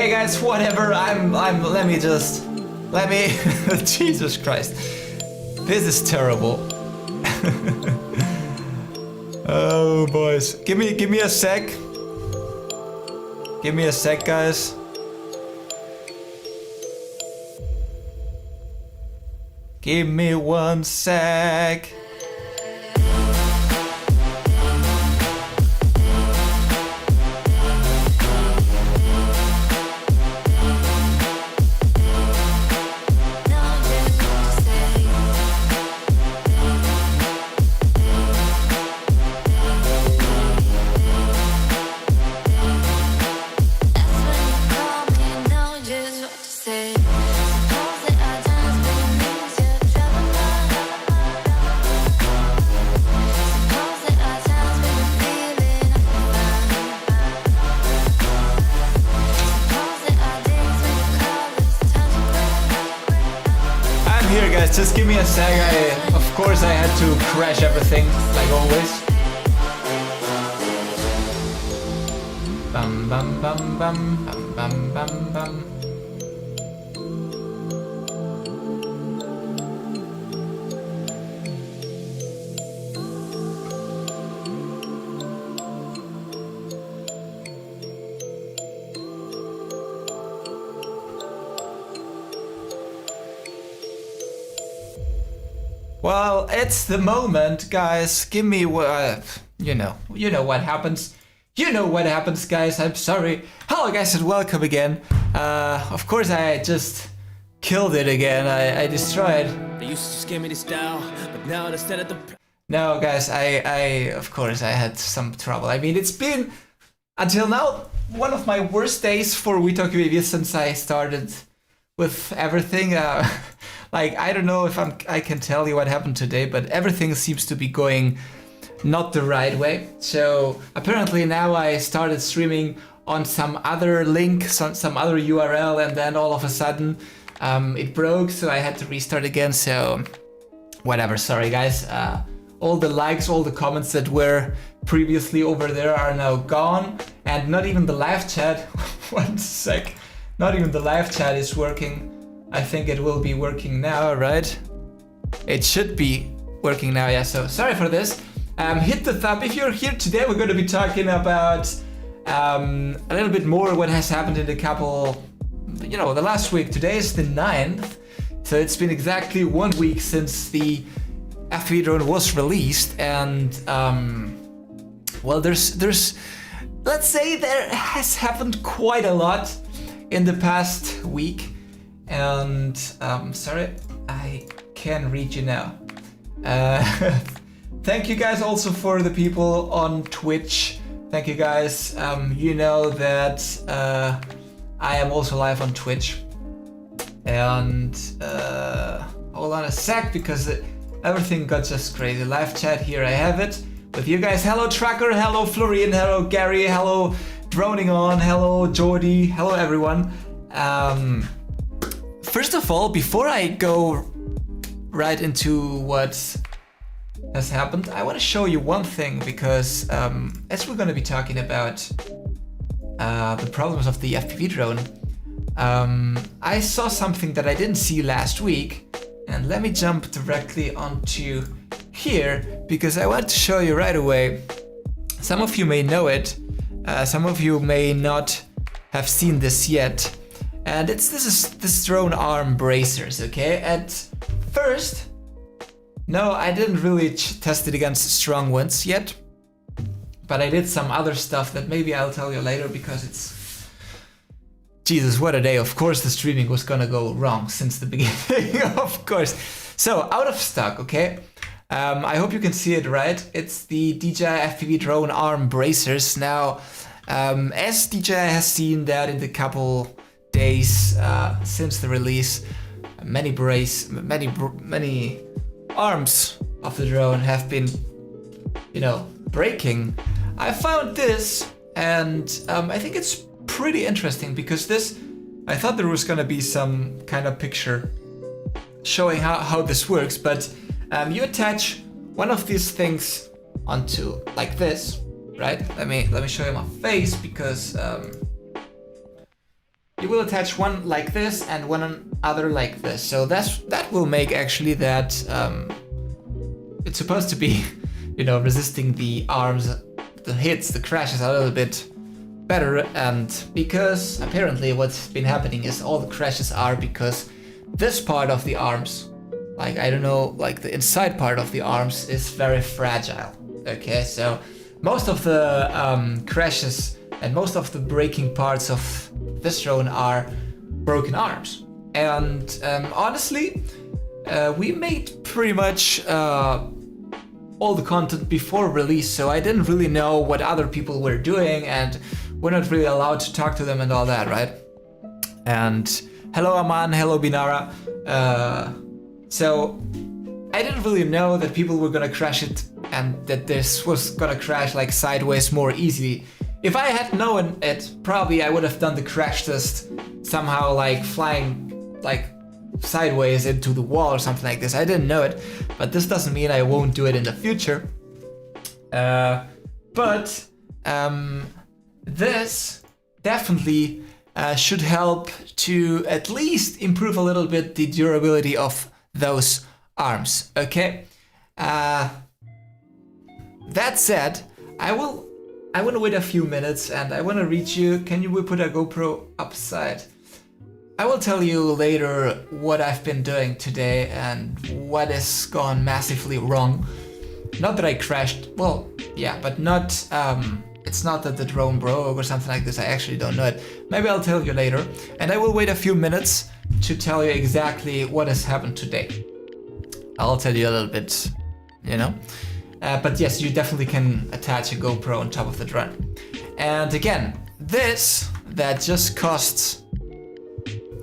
Hey guys, whatever, let me Jesus Christ. This is terrible. Oh boys, give me a sec. Give me a sec, guys. Give me 1 sec. Just give me a sec. Of course I had to crash everything, like always. Bum bum bum bum bum bum bum bum. Well, it's the moment, guys. Give me you know what happens. You know what happens, guys. I'm sorry. Hello, guys, and welcome again. Of course, I just killed it again. I destroyed. They used to scare me this style, but now they said at the. No, guys, of course I had some trouble. I mean, it's been until now one of my worst days for We Talk UAV since I started with everything. Like, I don't know if I can tell you what happened today, but everything seems to be going not the right way. So apparently now I started streaming on some other link, some other URL, and then all of a sudden it broke, so I had to restart again. So whatever, sorry guys. All the likes, all the comments that were previously over there are now gone, and not even the live chat. 1 sec. Not even the live chat is working. I think it will be working now, right? It should be working now, yeah, so sorry for this. Hit the thumb if you're here today. We're going to be talking about a little bit more what has happened in the couple, the last week. Today is the 9th, so it's been exactly 1 week since the FPV drone was released, and well, there's let's say there has happened quite a lot in the past week. And sorry, I can read you now. Thank you guys also for the people on Twitch. Thank you guys. You know that I am also live on Twitch. And hold on a sec, because everything got just crazy. Live chat, here I have it with you guys. Hello Trucker, hello Florian, hello Gary, hello Droning On, hello Jordy, hello everyone. First of all, before I go right into what has happened, I want to show you one thing, because as we're going to be talking about the problems of the FPV drone, I saw something that I didn't see last week, and let me jump directly onto here, because I want to show you right away. Some of you may know it, some of you may not have seen this yet. And this drone arm bracers, okay? At first, no, I didn't really test it against strong winds yet, but I did some other stuff that maybe I'll tell you later, because it's, Jesus, what a day. Of course the streaming was gonna go wrong since the beginning, of course. So, out of stock, okay? I hope you can see it right. It's the DJI FPV drone arm bracers. Now, as DJI has seen that in the couple days since the release, many arms of the drone have been, breaking. I found this, and I think it's pretty interesting, because I thought there was gonna be some kind of picture showing how this works, but you attach one of these things onto like this, right? Let me show you my face, because you will attach one like this and one other like this. So that will make actually that it's supposed to be, you know, resisting the arms, the hits, the crashes a little bit better. And because apparently what's been happening is all the crashes are because this part of the arms, like I don't know, like the inside part of the arms is very fragile. Okay, so most of the crashes and most of the breaking parts of this drone are broken arms. And honestly, we made pretty much all the content before release, so I didn't really know what other people were doing, and we're not really allowed to talk to them and all that, right? And hello Aman, hello Binara. So I didn't really know that people were gonna crash it and that this was gonna crash like sideways more easily. If I had known it, probably I would have done the crash test somehow like flying like sideways into the wall or something like this. I didn't know it, but this doesn't mean I won't do it in the future. But this definitely should help to at least improve a little bit the durability of those arms, okay? That said, I want to wait a few minutes and I want to read you. Can you put a GoPro upside? I will tell you later what I've been doing today and what has gone massively wrong. Not that I crashed, well, yeah, but not, it's not that the drone broke or something like this. I actually don't know it. Maybe I'll tell you later. And I will wait a few minutes to tell you exactly what has happened today. I'll tell you a little bit, you know. But yes, you definitely can attach a GoPro on top of the drone. And again, this, that just costs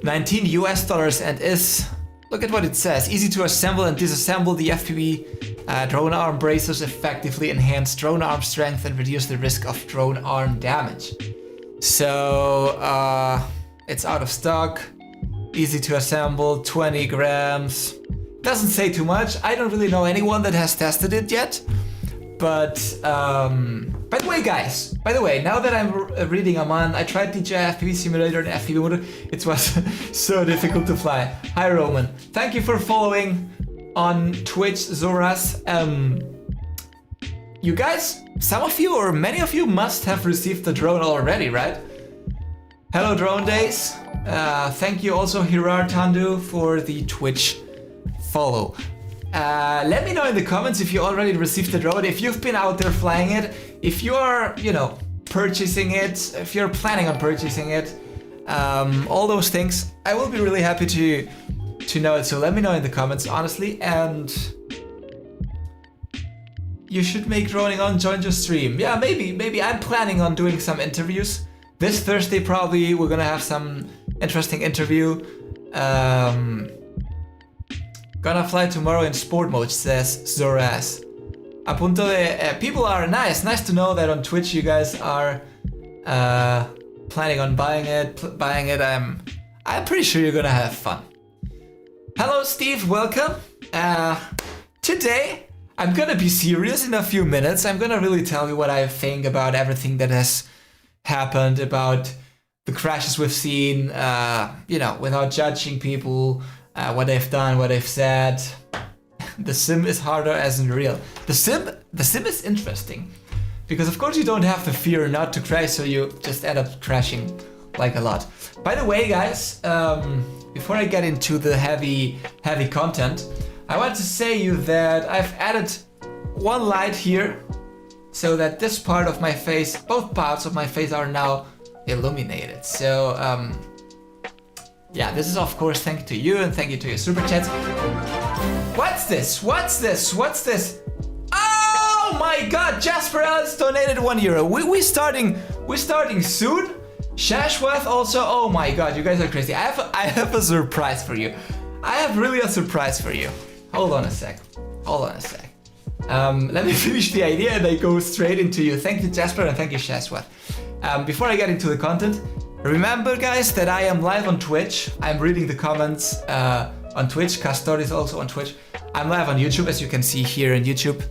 $19 US and is, look at what it says, easy to assemble and disassemble. The FPV drone arm bracers effectively enhance drone arm strength and reduce the risk of drone arm damage. So it's out of stock, easy to assemble, 20 grams. Doesn't say too much. I don't really know anyone that has tested it yet. But by the way, guys, now that I'm reading Aman, I tried DJI FPV Simulator and FPV Motor. It was so difficult to fly. Hi Roman, thank you for following on Twitch, Zoras. You guys, some of you or many of you must have received the drone already, right? Hello Drone Days. Thank you also Hirar Tandu for the Twitch follow. Let me know in the comments if you already received the drone, if you've been out there flying it, if you are, you know, purchasing it, if you're planning on purchasing it, all those things. I will be really happy to know it, so let me know in the comments, honestly. And you should make droning on, join your stream. Yeah, maybe I'm planning on doing some interviews. This Thursday probably we're gonna have some interesting interview. Gonna fly tomorrow in sport mode, says Zoras. A punto de... people are nice to know that on Twitch you guys are planning on buying it. I'm pretty sure you're gonna have fun. Hello Steve, welcome. Today I'm gonna be serious in a few minutes. I'm gonna really tell you what I think about everything that has happened, about the crashes we've seen, you know, without judging people. What they've done, what they've said. The sim is harder as in real. The sim is interesting because of course you don't have the fear not to crash, so you just end up crashing like a lot. By the way, guys, before I get into the heavy content, I want to say you that I've added one light here so that this part of my face, both parts of my face are now illuminated. So yeah, this is of course thank you to you and thank you to your super chats. What's this? Oh my god, Jasper Ellis donated €1. We're starting soon. Shashwath also, oh my god, you guys are crazy. I have a surprise for you. I have really a surprise for you. Hold on a sec. Let me finish the idea and I go straight into you. Thank you Jasper and thank you Shashwath. Before I get into the content, remember guys that I am live on Twitch. I'm reading the comments on Twitch. Castor is also on Twitch. I'm live on YouTube, as you can see here on YouTube.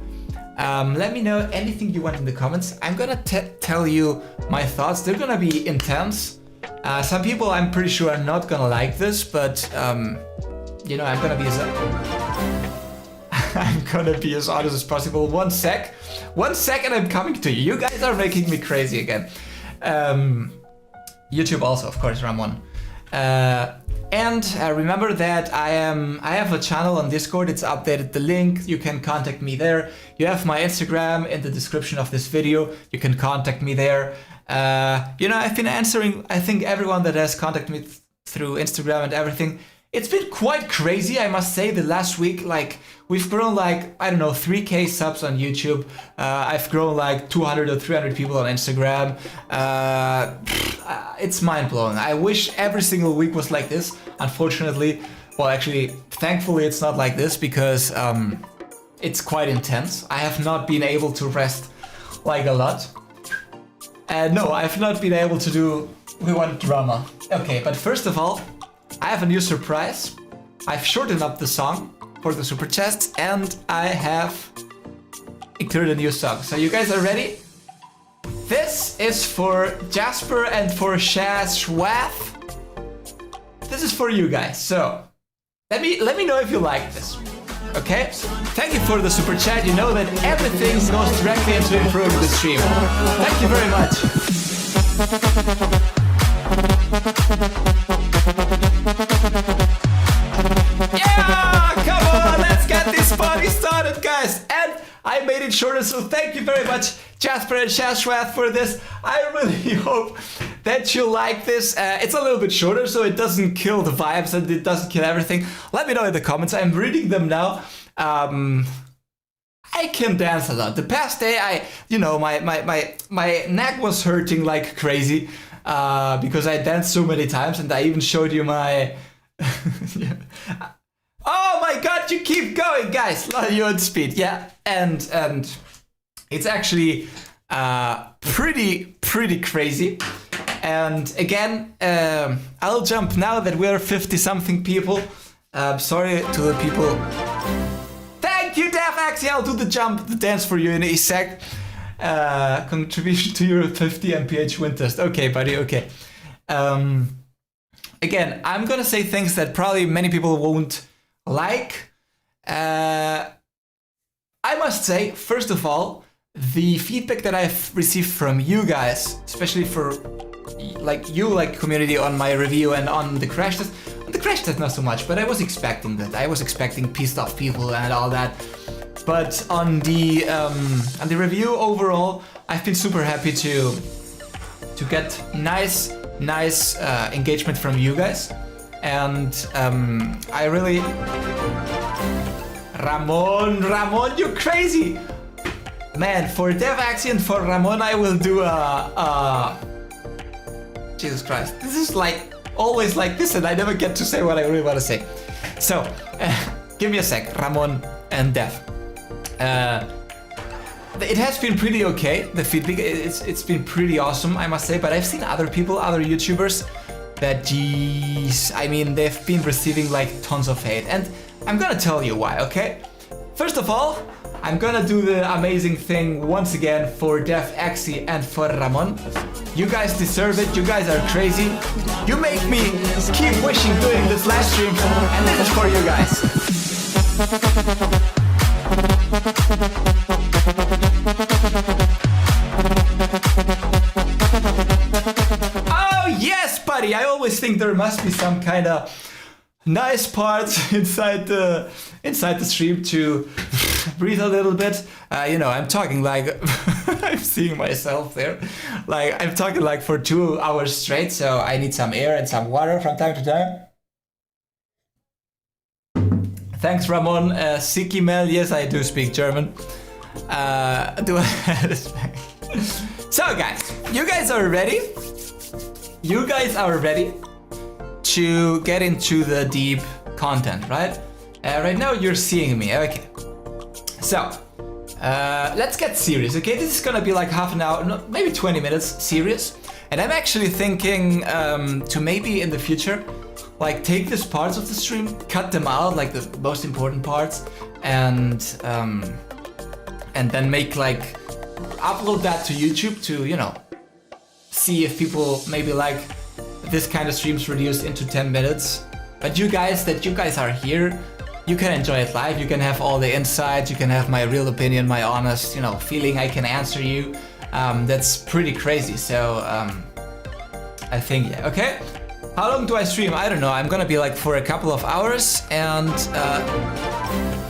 Let me know anything you want in the comments. I'm gonna tell you my thoughts. They're gonna be intense. Some people, I'm pretty sure, are not gonna like this, but you know, I'm gonna be as I'm gonna be as honest as possible. One sec, and I'm coming to you. You guys are making me crazy again. YouTube also, of course, Ramon. And remember that I have a channel on Discord. It's updated the link. You can contact me there. You have my Instagram in the description of this video. You can contact me there. You know, I've been answering, I think, everyone that has contacted me through Instagram and everything. It's been quite crazy, I must say. The last week, like, we've grown like, I don't know, 3K subs on YouTube. I've grown like 200 or 300 people on Instagram. It's mind-blowing. I wish every single week was like this. Unfortunately, well, actually, thankfully it's not like this, because it's quite intense. I have not been able to rest like a lot. No, I've not been able to do... We want drama. Okay, but first of all, I have a new surprise. I've shortened up the song for the super chats, and I have included a new song. So you guys are ready? This is for Jasper and for Shazwath. This is for you guys. So let me know if you like this. Okay? Thank you for the super chat. You know that everything goes directly into improving the stream. Thank you very much. Yeah! Come on, let's get this party started, guys. And I made it shorter, so thank you very much, Jasper and Shashwath, for this. I really hope that you like this. It's a little bit shorter, so it doesn't kill the vibes and it doesn't kill everything. Let me know in the comments. I'm reading them now. I can dance a lot. The past day, my neck was hurting like crazy because I danced so many times, and I even showed you my. Oh my god, you keep going, guys. You're on speed, yeah. And it's actually pretty crazy. And again, I'll jump now that we're 50-something people. Sorry to the people. Thank you, DevAxie. I'll do the dance for you in a sec. Contribution to your 50 MPH wind test. Okay, buddy, okay. Again, I'm gonna say things that probably many people won't like. I must say, first of all, the feedback that I've received from you guys, especially for like community on my review and on the crash test. On the crash test, not so much, but I was expecting that. I was expecting pissed off people and all that. But on the review overall, I've been super happy to get nice engagement from you guys, and I really... Ramon, you're crazy! Man, for DevAxie and for Ramon, I will do Jesus Christ, this is like always like this, and I never get to say what I really want to say. So, give me a sec, Ramon and Dev. It has been pretty okay, the feedback. It's been pretty awesome, I must say, but I've seen other people, other YouTubers, that geez, I mean, they've been receiving like tons of hate, and I'm gonna tell you why, okay? First of all, I'm gonna do the amazing thing once again for DevAxie and for Ramon. You guys deserve it, you guys are crazy. You make me keep wishing doing this live stream, and this is for you guys. Oh yes, buddy! I always think there must be some kind of nice parts inside the stream to breathe a little bit. You know, I'm talking like I'm seeing myself there. Like I'm talking like for 2 hours straight, so I need some air and some water from time to time. Thanks, Ramon. Sikimel, yes, I do speak German. So, guys, you guys are ready? You guys are ready to get into the deep content, right? Right now, you're seeing me. Okay. So, let's get serious, okay? This is gonna be like half an hour, no, maybe 20 minutes serious. And I'm actually thinking to maybe in the future, like take these parts of the stream, cut them out, like the most important parts, and then make like upload that to YouTube to, you know, see if people maybe like this kind of streams reduced into 10 minutes. But you guys are here, you can enjoy it live, you can have all the insights, you can have my real opinion, my honest, you know, feeling, I can answer you. That's pretty crazy, so I think, yeah, okay. How long do I stream? I don't know, I'm gonna be like for a couple of hours, and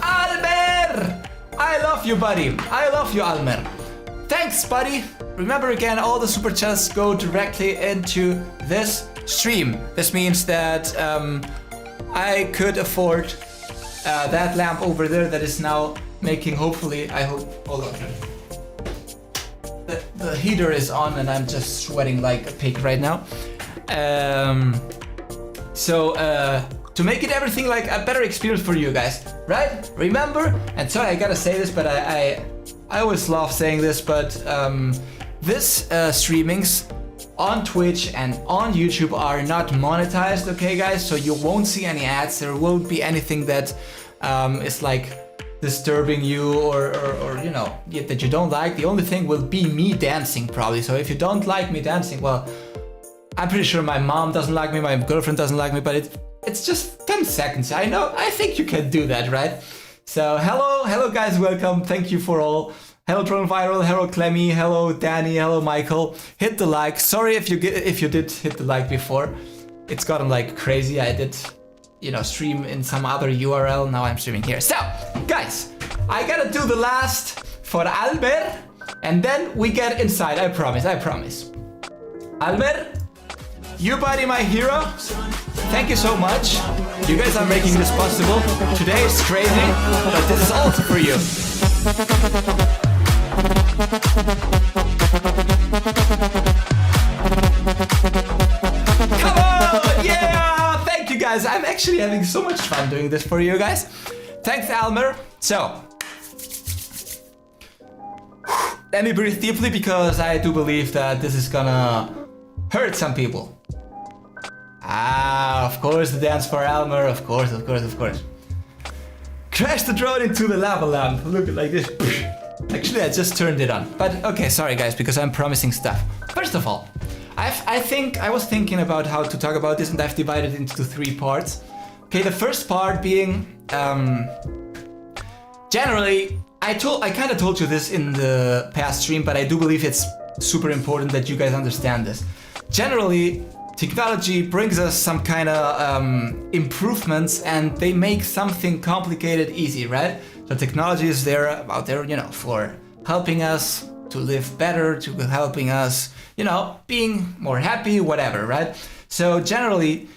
Almer! I love you, buddy. I love you, Almer. Thanks, buddy. Remember again, all the super chats go directly into this stream. This means that I could afford that lamp over there that is now making, hopefully, I hope, hold on. The heater is on and I'm just sweating like a pig right now. To make it everything like a better experience for you guys, right? Remember, and sorry I gotta say this, but I always love saying this, but this streamings on Twitch and on YouTube are not monetized, okay guys? So you won't see any ads, there won't be anything that is like disturbing you or you know, that you don't like. The only thing will be me dancing probably. So if you don't like me dancing, well, I'm pretty sure my mom doesn't like me, my girlfriend doesn't like me, but it's just 10 seconds. I know, I think you can do that, right? So hello guys, welcome, thank you for all. Hello Drone Viral, hello Clemmy, hello Danny, hello Michael. Hit the like. Sorry if you did hit the like before. It's gotten like crazy. I did, you know, stream in some other URL. Now I'm streaming here. So guys, I gotta do the last for Albert, and then we get inside. I promise. Albert, you buddy, my hero. Thank you so much. You guys are making this possible. Today is crazy, but this is also for you. Come on! Yeah! Thank you guys. I'm actually having so much fun doing this for you guys. Thanks, Almer. So, let me breathe deeply because I do believe that this is gonna hurt some people. Ah, of course, the dance for Almer. Of course. Crash the drone into the lava lamp. Look like this. Actually, I just turned it on. But okay, sorry guys, because I'm promising stuff. First of all, I was thinking about how to talk about this, and I've divided it into 3 parts. Okay, the first part being, generally, I kind of told you this in the past stream, but I do believe it's super important that you guys understand this. Generally, technology brings us some kind of improvements, and they make something complicated easy, right? So technology is out there, you know, for helping us to live better, to helping us, you know, being more happy, whatever, right? So generally,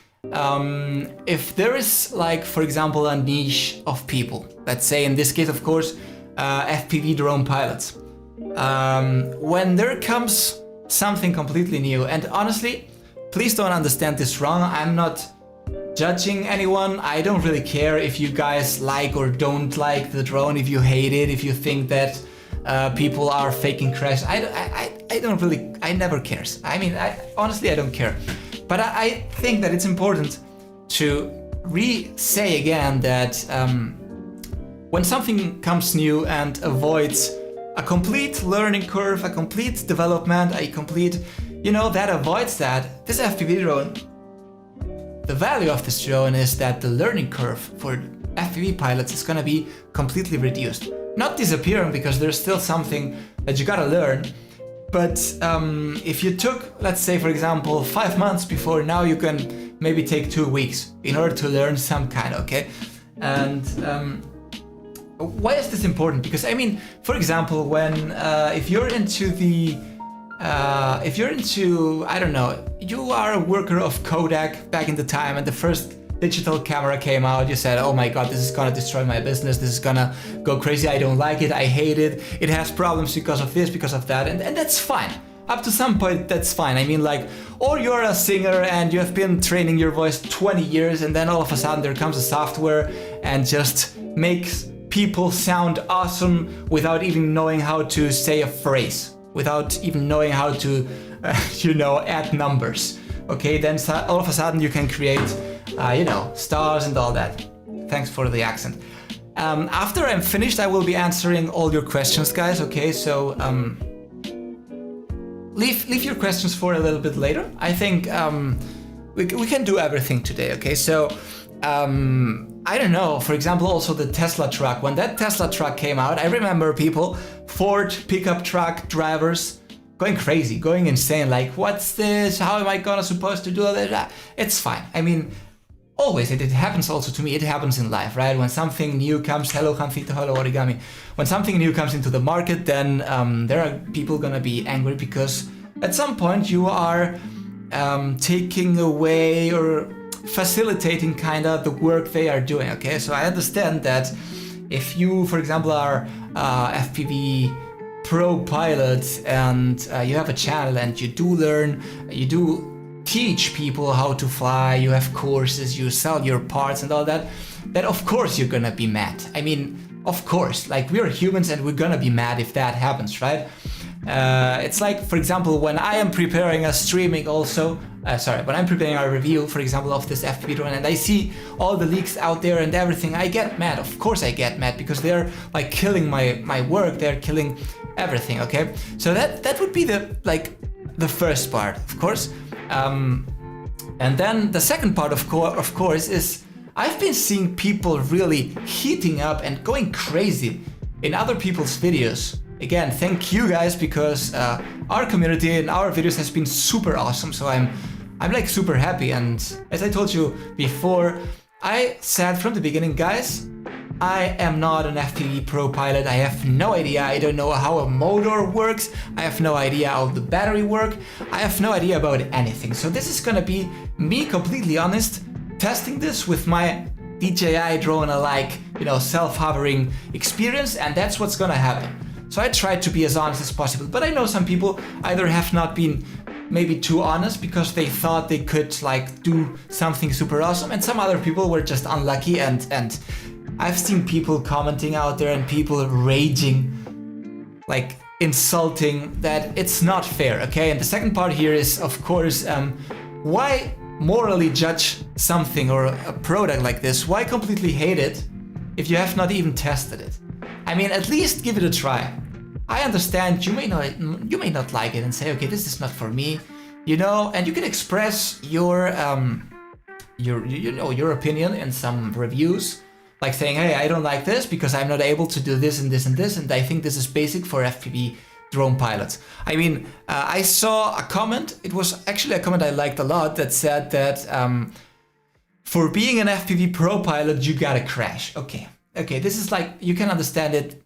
if there is like, for example, a niche of people, let's say in this case, of course, FPV drone pilots, when there comes something completely new, and honestly, please don't understand this wrong, I'm not judging anyone. I don't really care if you guys like or don't like the drone, if you hate it, if you think that people are faking crash. I don't really, I never cares. I mean, honestly, I don't care. But I think that it's important to say again that when something comes new and avoids a complete learning curve, a complete development, a complete, you know, that avoids that, this FPV drone, the value of this drone is that the learning curve for FPV pilots is gonna be completely reduced. Not disappearing, because there's still something that you gotta learn, but if you took, let's say for example, 5 months before, now you can maybe take 2 weeks in order to learn some kind, okay? And why is this important? Because I mean, for example, when if you're into, I don't know, you are a worker of Kodak back in the time and the first digital camera came out, you said, oh my god, this is gonna destroy my business, this is gonna go crazy, I don't like it, I hate it, it has problems because of this, because of that, and that's fine. Up to some point, that's fine. I mean, like, or you're a singer and you have been training your voice 20 years and then all of a sudden there comes a software and just makes people sound awesome without even knowing how to say a phrase, without even knowing how to, you know, add numbers. Okay, then all of a sudden you can create, you know, stars and all that. Thanks for the accent. After I'm finished, I will be answering all your questions, guys. Okay, so leave your questions for a little bit later. I think we can do everything today, okay? So I don't know, for example, also the Tesla truck. When that Tesla truck came out, I remember people, Ford pickup truck drivers, going crazy, going insane, like, what's this? How am I gonna supposed to do that? It's fine. I mean, always, it happens also to me, it happens in life, right? When something new comes, hello Hanfito, hello Origami. When something new comes into the market, then there are people gonna be angry because at some point you are taking away or facilitating kind of the work they are doing, okay? So I understand that if you, for example, are FPV pro pilot and you have a channel and you do learn, you do teach people how to fly, you have courses, you sell your parts and all that, then of course you're gonna be mad. I mean, of course, like we're humans and we're gonna be mad if that happens, right? It's like, for example, when I am preparing a streaming also, when I'm preparing a review, for example, of this FPV drone and I see all the leaks out there and everything, I get mad. Of course I get mad because they're like killing my work, they're killing everything, okay? So that would be the first part, of course. And then the second part, of course, is I've been seeing people really heating up and going crazy in other people's videos. Again, thank you guys, because our community and our videos has been super awesome. So I'm like super happy. And as I told you before, I said from the beginning, guys, I am not an FPV pro pilot. I have no idea. I don't know how a motor works. I have no idea how the battery works. I have no idea about anything. So this is gonna be me completely honest, testing this with my DJI drone, like, you know, self-hovering experience, and that's what's gonna happen. So I tried to be as honest as possible, but I know some people either have not been maybe too honest because they thought they could like do something super awesome, and some other people were just unlucky, and I've seen people commenting out there and people raging, like insulting that it's not fair, okay? And the second part here is, of course, why morally judge something or a product like this? Why completely hate it if you have not even tested it? I mean, at least give it a try. I understand you may not like it and say, okay, this is not for me, you know, and you can express your opinion in some reviews, like saying, hey, I don't like this because I'm not able to do this and this and this, and I think this is basic for FPV drone pilots. I mean, I saw a comment, it was actually a comment I liked a lot, that said that for being an FPV pro pilot, you gotta crash. Okay, this is like, you can understand it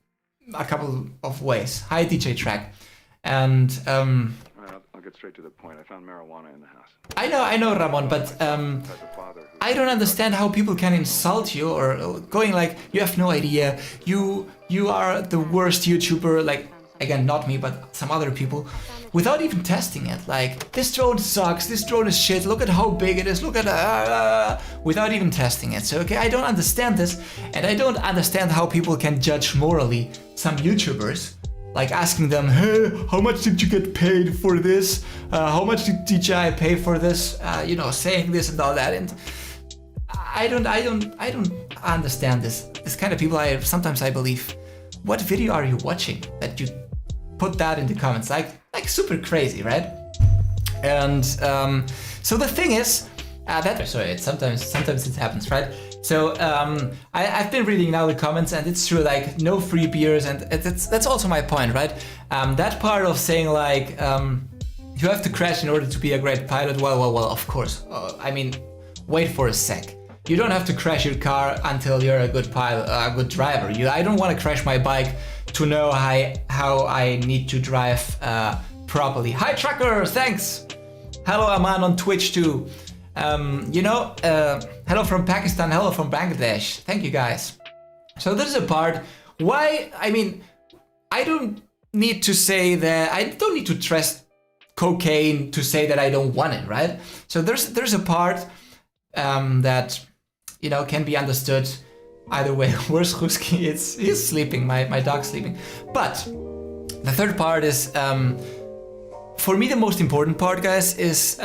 a couple of ways. Hi, DJ Track. And I'll get straight to the point. I found marijuana in the house. I know, Ramon, but I don't understand how people can insult you or going like, you have no idea, you are the worst YouTuber, like, again, not me, but some other people, without even testing it. Like, this drone sucks, this drone is shit, look at how big it is, look at without even testing it. So, okay, I don't understand this, and I don't understand how people can judge morally some YouTubers, like asking them, hey, how much did you get paid for this? How much did DJI pay for this? You know, saying this and all that. And I don't understand this kind of people. Sometimes I believe, what video are you watching that you put that in the comments? Like super crazy, right? And so the thing is sometimes it happens, right? So I've been reading now the comments, and it's true, like, no free beers, and that's also my point, right? That part of saying like you have to crash in order to be a great pilot. Well, of course. I mean, wait for a sec. You don't have to crash your car until you're a good pilot, a good driver. I don't want to crash my bike to know how I need to drive properly. Hi truckers, thanks. Hello Aman on Twitch too. Hello from Pakistan, hello from Bangladesh. Thank you guys. So there's a part why, I mean, I don't need to say that, I don't need to trust cocaine to say that I don't want it, right? So there's a part that, you know, can be understood either way. Where's Ruski? He's sleeping, my dog's sleeping. But the third part is, for me the most important part, guys, is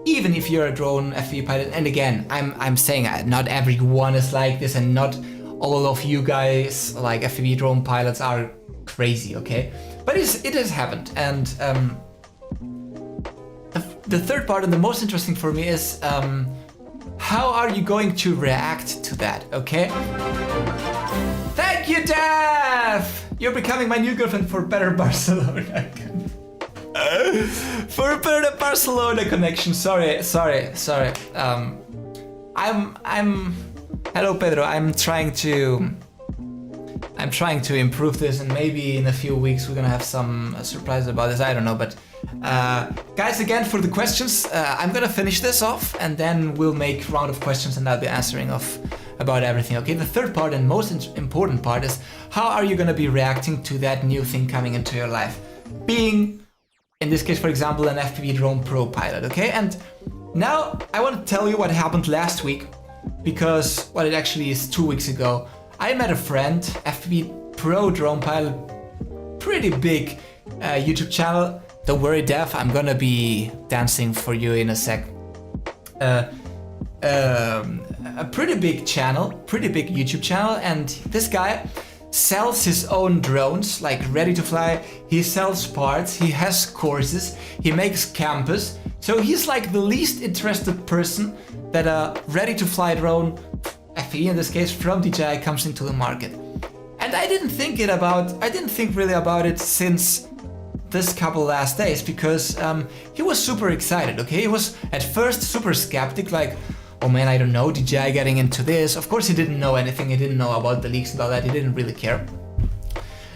even if you're a drone FPV pilot, and again, I'm saying not everyone is like this, and not all of you guys like FPV drone pilots are crazy, okay? But it has happened, and the third part and the most interesting for me is how are you going to react to that, okay? Thank you, Daph! You're becoming my new girlfriend for better Barcelona. For a better Barcelona connection. Sorry. Hello, Pedro. I'm trying to improve this, and maybe in a few weeks we're gonna have some surprises about this. I don't know, but guys, again for the questions, I'm gonna finish this off, and then we'll make round of questions, and I'll be answering about everything. Okay. The third part and most important part is how are you gonna be reacting to that new thing coming into your life, being, in this case, for example, an FPV Drone Pro pilot. Okay. And now I want to tell you what happened last week, because well, it actually is 2 weeks ago. I met a friend, FPV Pro Drone Pilot, pretty big YouTube channel. Don't worry, Dev, I'm gonna be dancing for you in a sec. A pretty big channel, pretty big YouTube channel, and this guy sells his own drones, like ready to fly. He sells parts, he has courses, he makes campus. So he's like the least interested person that a ready to fly drone, FPV in this case, from DJI comes into the market. And I didn't think really about it since this couple last days, because he was super excited, okay? He was at first super skeptic, like, oh man, I don't know, DJI getting into this. Of course he didn't know anything, he didn't know about the leaks and all that, he didn't really care.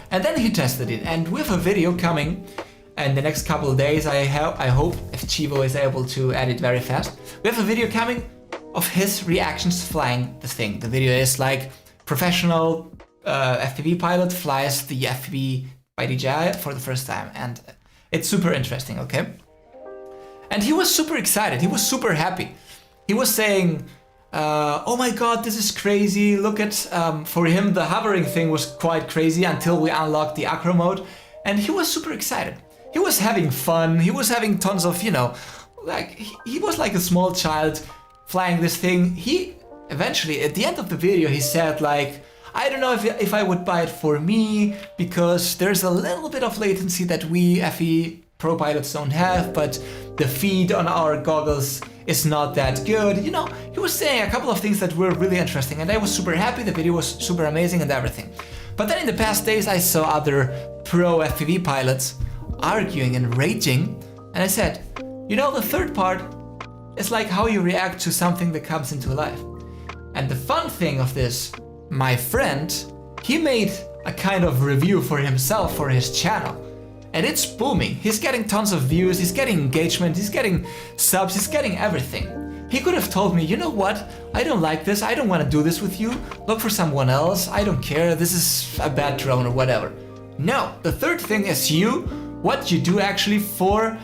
And then he tested it, and we have a video coming in the next couple of days. I hope if Chivo is able to edit very fast. We have a video coming of his reactions flying the thing. The video is like professional FPV pilot flies the FPV by DJI for the first time, and it's super interesting, okay? And he was super excited, he was super happy. He was saying, oh my god, this is crazy, look at, for him the hovering thing was quite crazy until we unlocked the acro mode, and he was super excited. He was having fun, he was having tons of, you know, like, he was like a small child flying this thing. He eventually, at the end of the video, he said like, I don't know if I would buy it for me, because there's a little bit of latency that we FE Pro pilots don't have, but the feed on our goggles is not that good. You know, he was saying a couple of things that were really interesting, and I was super happy. The video was super amazing and everything. But then in the past days, I saw other pro FPV pilots arguing and raging, and I said, you know, the third part is like how you react to something that comes into life. And the fun thing of this, my friend, he made a kind of review for himself for his channel, and it's booming. He's getting tons of views, he's getting engagement, he's getting subs, he's getting everything. He could have told me, you know what, I don't like this, I don't want to do this with you, look for someone else, I don't care, this is a bad drone or whatever. No, the third thing is what you do actually for,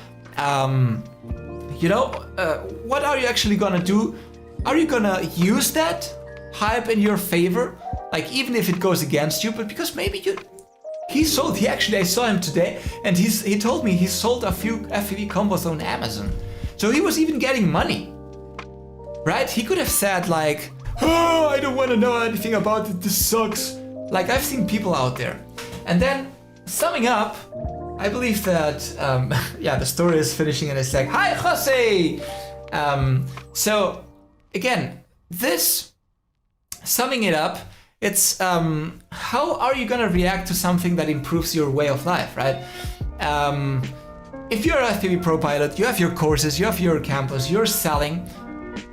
what are you actually gonna do? Are you gonna use that hype in your favor? Like, even if it goes against you, but because maybe I saw him today, and he told me he sold a few FPV combos on Amazon. So he was even getting money, right? He could have said like, oh, I don't want to know anything about it, this sucks. Like, I've seen people out there. And then, summing up, I believe that, the story is finishing in a sec. Hi, Jose! So, again, this, summing it up, it's how are you gonna react to something that improves your way of life, right? If you're a FPV Pro pilot, you have your courses, you have your campus, you're selling,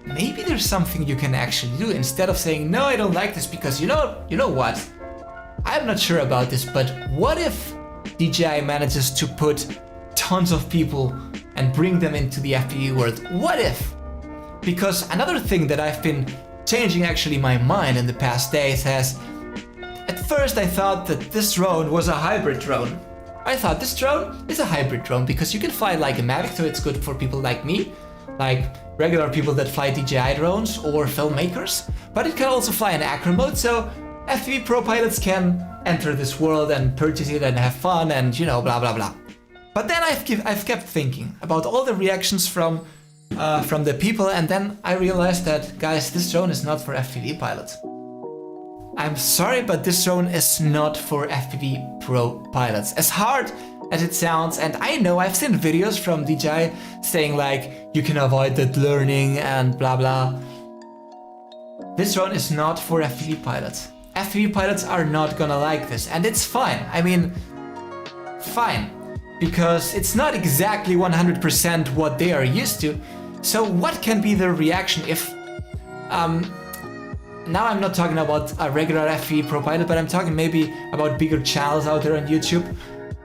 maybe there's something you can actually do instead of saying, no, I don't like this because you know what? I'm not sure about this, but what if DJI manages to put tons of people and bring them into the FPV world? What if? Because another thing that I've been changing actually my mind in the past days has, at first I thought that this drone was a hybrid drone. I thought this drone is a hybrid drone because you can fly like a Mavic, so it's good for people like me, like regular people that fly DJI drones or filmmakers, but it can also fly in acro mode, so FPV Pro pilots can enter this world and purchase it and have fun and, you know, blah blah blah. But then I've kept thinking about all the reactions from the people, and then I realized that, guys, this drone is not for FPV pilots. I'm sorry, but this drone is not for FPV Pro pilots. As hard as it sounds. And I know I've seen videos from DJI saying like, you can avoid that learning and blah blah. This drone is not for FPV pilots. FPV pilots are not gonna like this, and it's fine. I mean, fine, because it's not exactly 100% what they are used to. So what can be the reaction if, now I'm not talking about a regular FPV pro pilot, but I'm talking maybe about bigger channels out there on YouTube.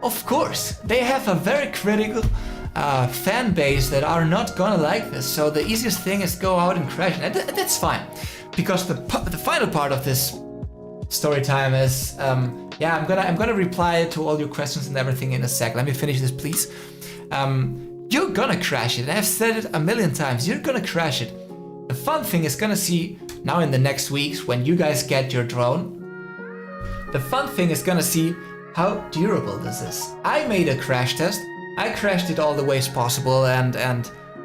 Of course, they have a very critical fan base that are not gonna like this. So the easiest thing is go out and crash, and that's fine. Because the final part of this story time is, yeah, I'm gonna reply to all your questions and everything in a sec. Let me finish this, please. You're gonna crash it. I've said it a million times. You're gonna crash it. The fun thing is gonna see now in the next weeks when you guys get your drone. The fun thing is gonna see how durable this is. I made a crash test. I crashed it all the ways possible,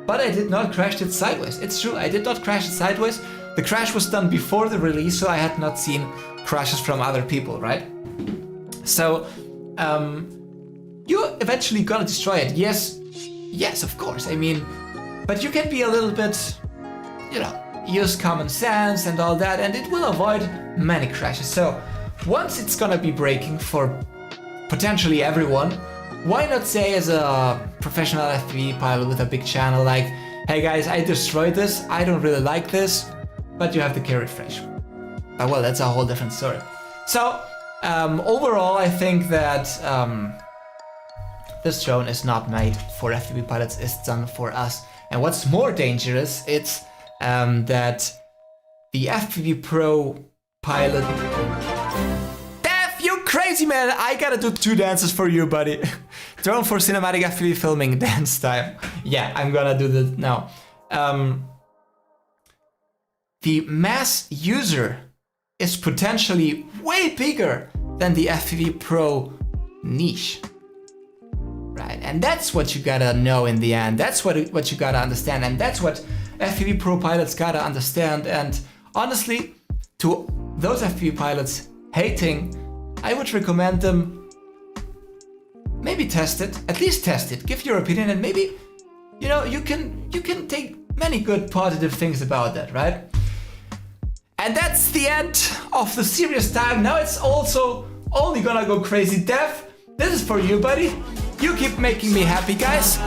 but I did not crash it sideways. It's true, I did not crash it sideways. The crash was done before the release, so I had not seen crashes from other people, right? So, you're eventually gonna destroy it. Yes, of course. I mean, but you can be a little bit, you know, use common sense and all that, and it will avoid many crashes. So, once it's gonna be breaking for potentially everyone, why not say as a professional FPV pilot with a big channel like, hey guys, I destroyed this, I don't really like this, but you have to carry fresh. But well, that's a whole different story. So, overall, I think that this drone is not made for FPV pilots, it's done for us. And what's more dangerous, it's that the FPV Pro pilot... Def, you crazy man! I gotta do 2 dances for you, buddy. Drone for cinematic FPV filming dance time. Yeah, I'm gonna do that now. The mass user is potentially way bigger than the FPV Pro niche. Right, and that's what you gotta know in the end. That's what you gotta understand, and that's what FPV Pro pilots gotta understand. And honestly, to those FPV pilots hating, I would recommend them maybe test it, at least test it, give your opinion, and maybe, you know, you can take many good positive things about that, right? And that's the end of the serious time. Now it's also only gonna go crazy. Dev, this is for you, buddy. You keep making me happy, guys.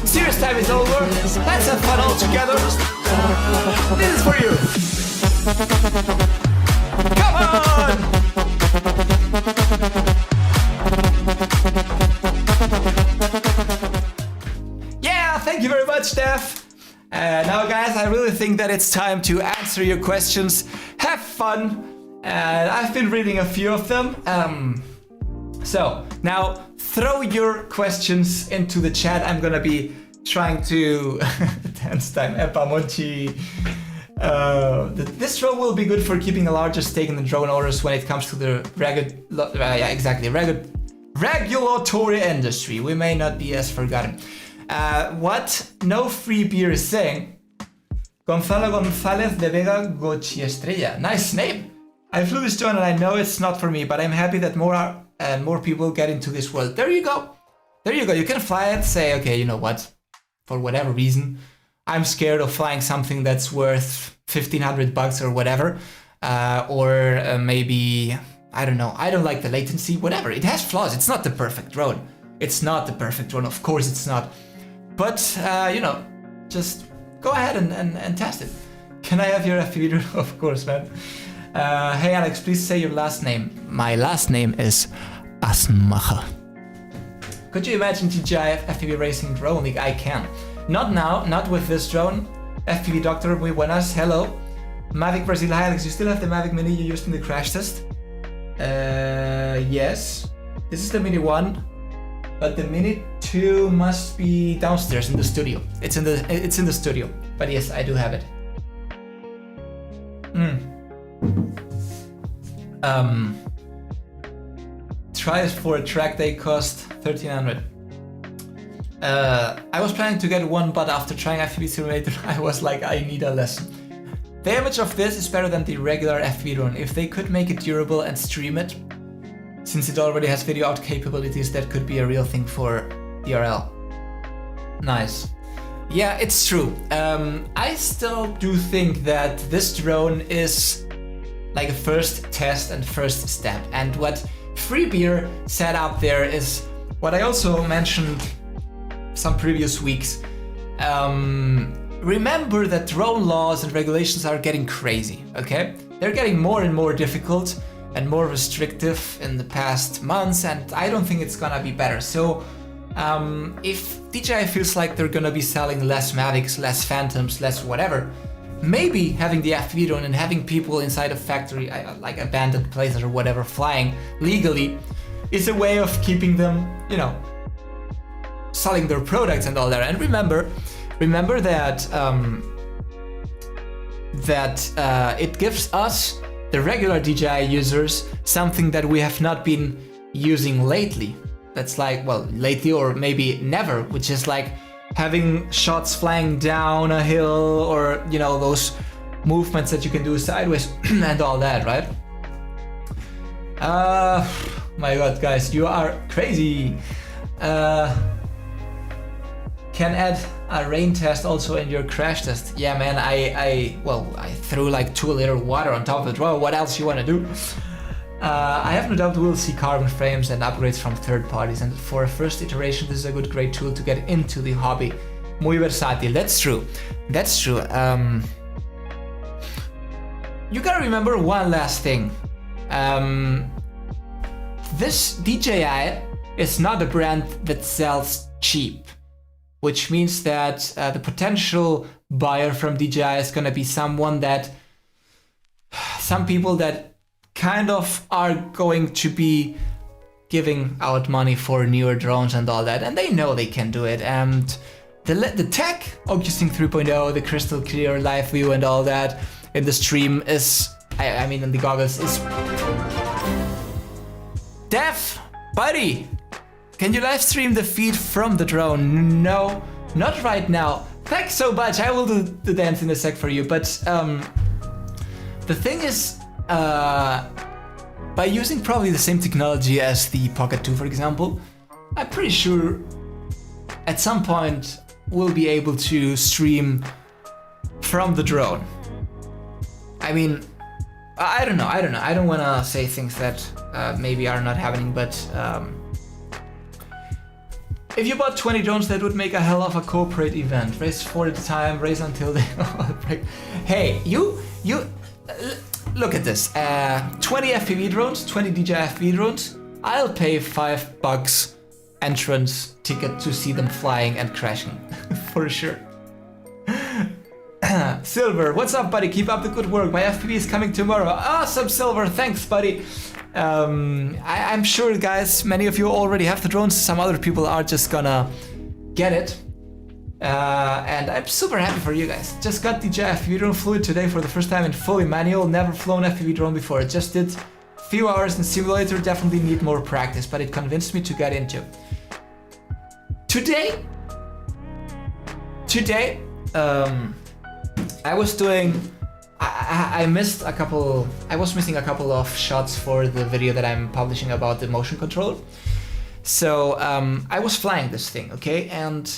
Serious time is over. Let's have fun all together. This is for you. Come on! Yeah, thank you very much, Dev. Now, guys, I really think that it's time to answer your questions. Have fun. I've been reading a few of them. So, now throw your questions into the chat. I'm gonna be trying to... dance time, Epamochi. This drone will be good for keeping a larger stake in the drone orders when it comes to the regulatory industry. We may not be as forgotten. What No Free Beer is saying, Gonzalo González de Vega Gochi Estrella. Nice name. I flew this drone and I know it's not for me, but I'm happy that more people get into this world. There you go. There you go. You can fly it, say, okay, you know what? For whatever reason, I'm scared of flying something that's worth $1,500 or whatever. Or maybe, I don't know, I don't like the latency, whatever. It has flaws. It's not the perfect drone. It's not the perfect drone. Of course it's not. But, you know, just go ahead and test it. Can I have your FPV drone? Of course, man. Hey, Alex, please say your last name. My last name is Asmacher. Could you imagine DJI FPV Racing Drone League? I can. Not now, not with this drone. FPV Doctor, muy buenas, hello. Mavic Brazil, hi Alex, you still have the Mavic Mini you used in the crash test? Yes. This is the Mini 1, but the Mini 2 must be downstairs in the studio. It's in the studio, but yes, I do have it. Tries for a track day cost 1,300. I was planning to get one, but after trying FPV Simulator, I was like, I need a lesson. The image of this is better than the regular FPV drone. If they could make it durable and stream it. since it already has video out capabilities, that could be a real thing for DRL. Nice. Yeah, it's true. I still do think that this drone is like a first test and first step. And what Freebeer said out there is what I also mentioned some previous weeks. Remember that drone laws and regulations are getting crazy, okay? They're getting more and more difficult and more restrictive in the past months, and I don't think it's gonna be better. So if DJI feels like they're gonna be selling less Mavics, less Phantoms, less whatever, maybe having the FPV drone and having people inside a factory, like abandoned places or whatever, flying legally is a way of keeping them, you know, selling their products and all that. And remember that it gives us, the regular DJI users, something that we have not been using lately. That's like, well, lately or maybe never, which is like having shots flying down a hill, or, you know, those movements that you can do sideways and all that, right? My god, guys, you are crazy. Can add a rain test also in your crash test. Yeah, man, I threw like 2 liter water on top of it. Well, what else you want to do? I have no doubt we'll see carbon frames and upgrades from third parties, and for a first iteration this is a great tool to get into the hobby. Muy versátil. That's true. That's true. You gotta remember one last thing. This DJI is not a brand that sells cheap, which means that the potential buyer from DJI is gonna be some people that kind of are going to be giving out money for newer drones and all that, and they know they can do it. And the tech, OcuSync 3.0, the crystal clear live view and all that in the stream is, I mean in the goggles is... Dev, buddy, can you live stream the feed from the drone? No, not right now. Thanks so much, I will do the dance in a sec for you, but the thing is, by using probably the same technology as the Pocket 2, for example, I'm pretty sure at some point we'll be able to stream from the drone. I mean, I don't know. I don't want to say things that maybe are not happening, but if you bought 20 drones, that would make a hell of a corporate event. Race 4 at a time, race until they all break. Hey, you look at this. 20 FPV drones, 20 DJI FPV drones. I'll pay $5 entrance ticket to see them flying and crashing, for sure. Silver, what's up, buddy? Keep up the good work. My FPV is coming tomorrow. Awesome, Silver. Thanks, buddy. I'm sure, guys, many of you already have the drones. Some other people are just gonna get it. And I'm super happy for you guys. Just got DJI FPV drone fluid today for the first time in fully manual. Never flown FPV drone before. Just did few hours in simulator. Definitely need more practice, but it convinced me to get into. Today, I was doing. I missed a couple. I was missing a couple of shots for the video that I'm publishing about the motion control. So I was flying this thing, okay, and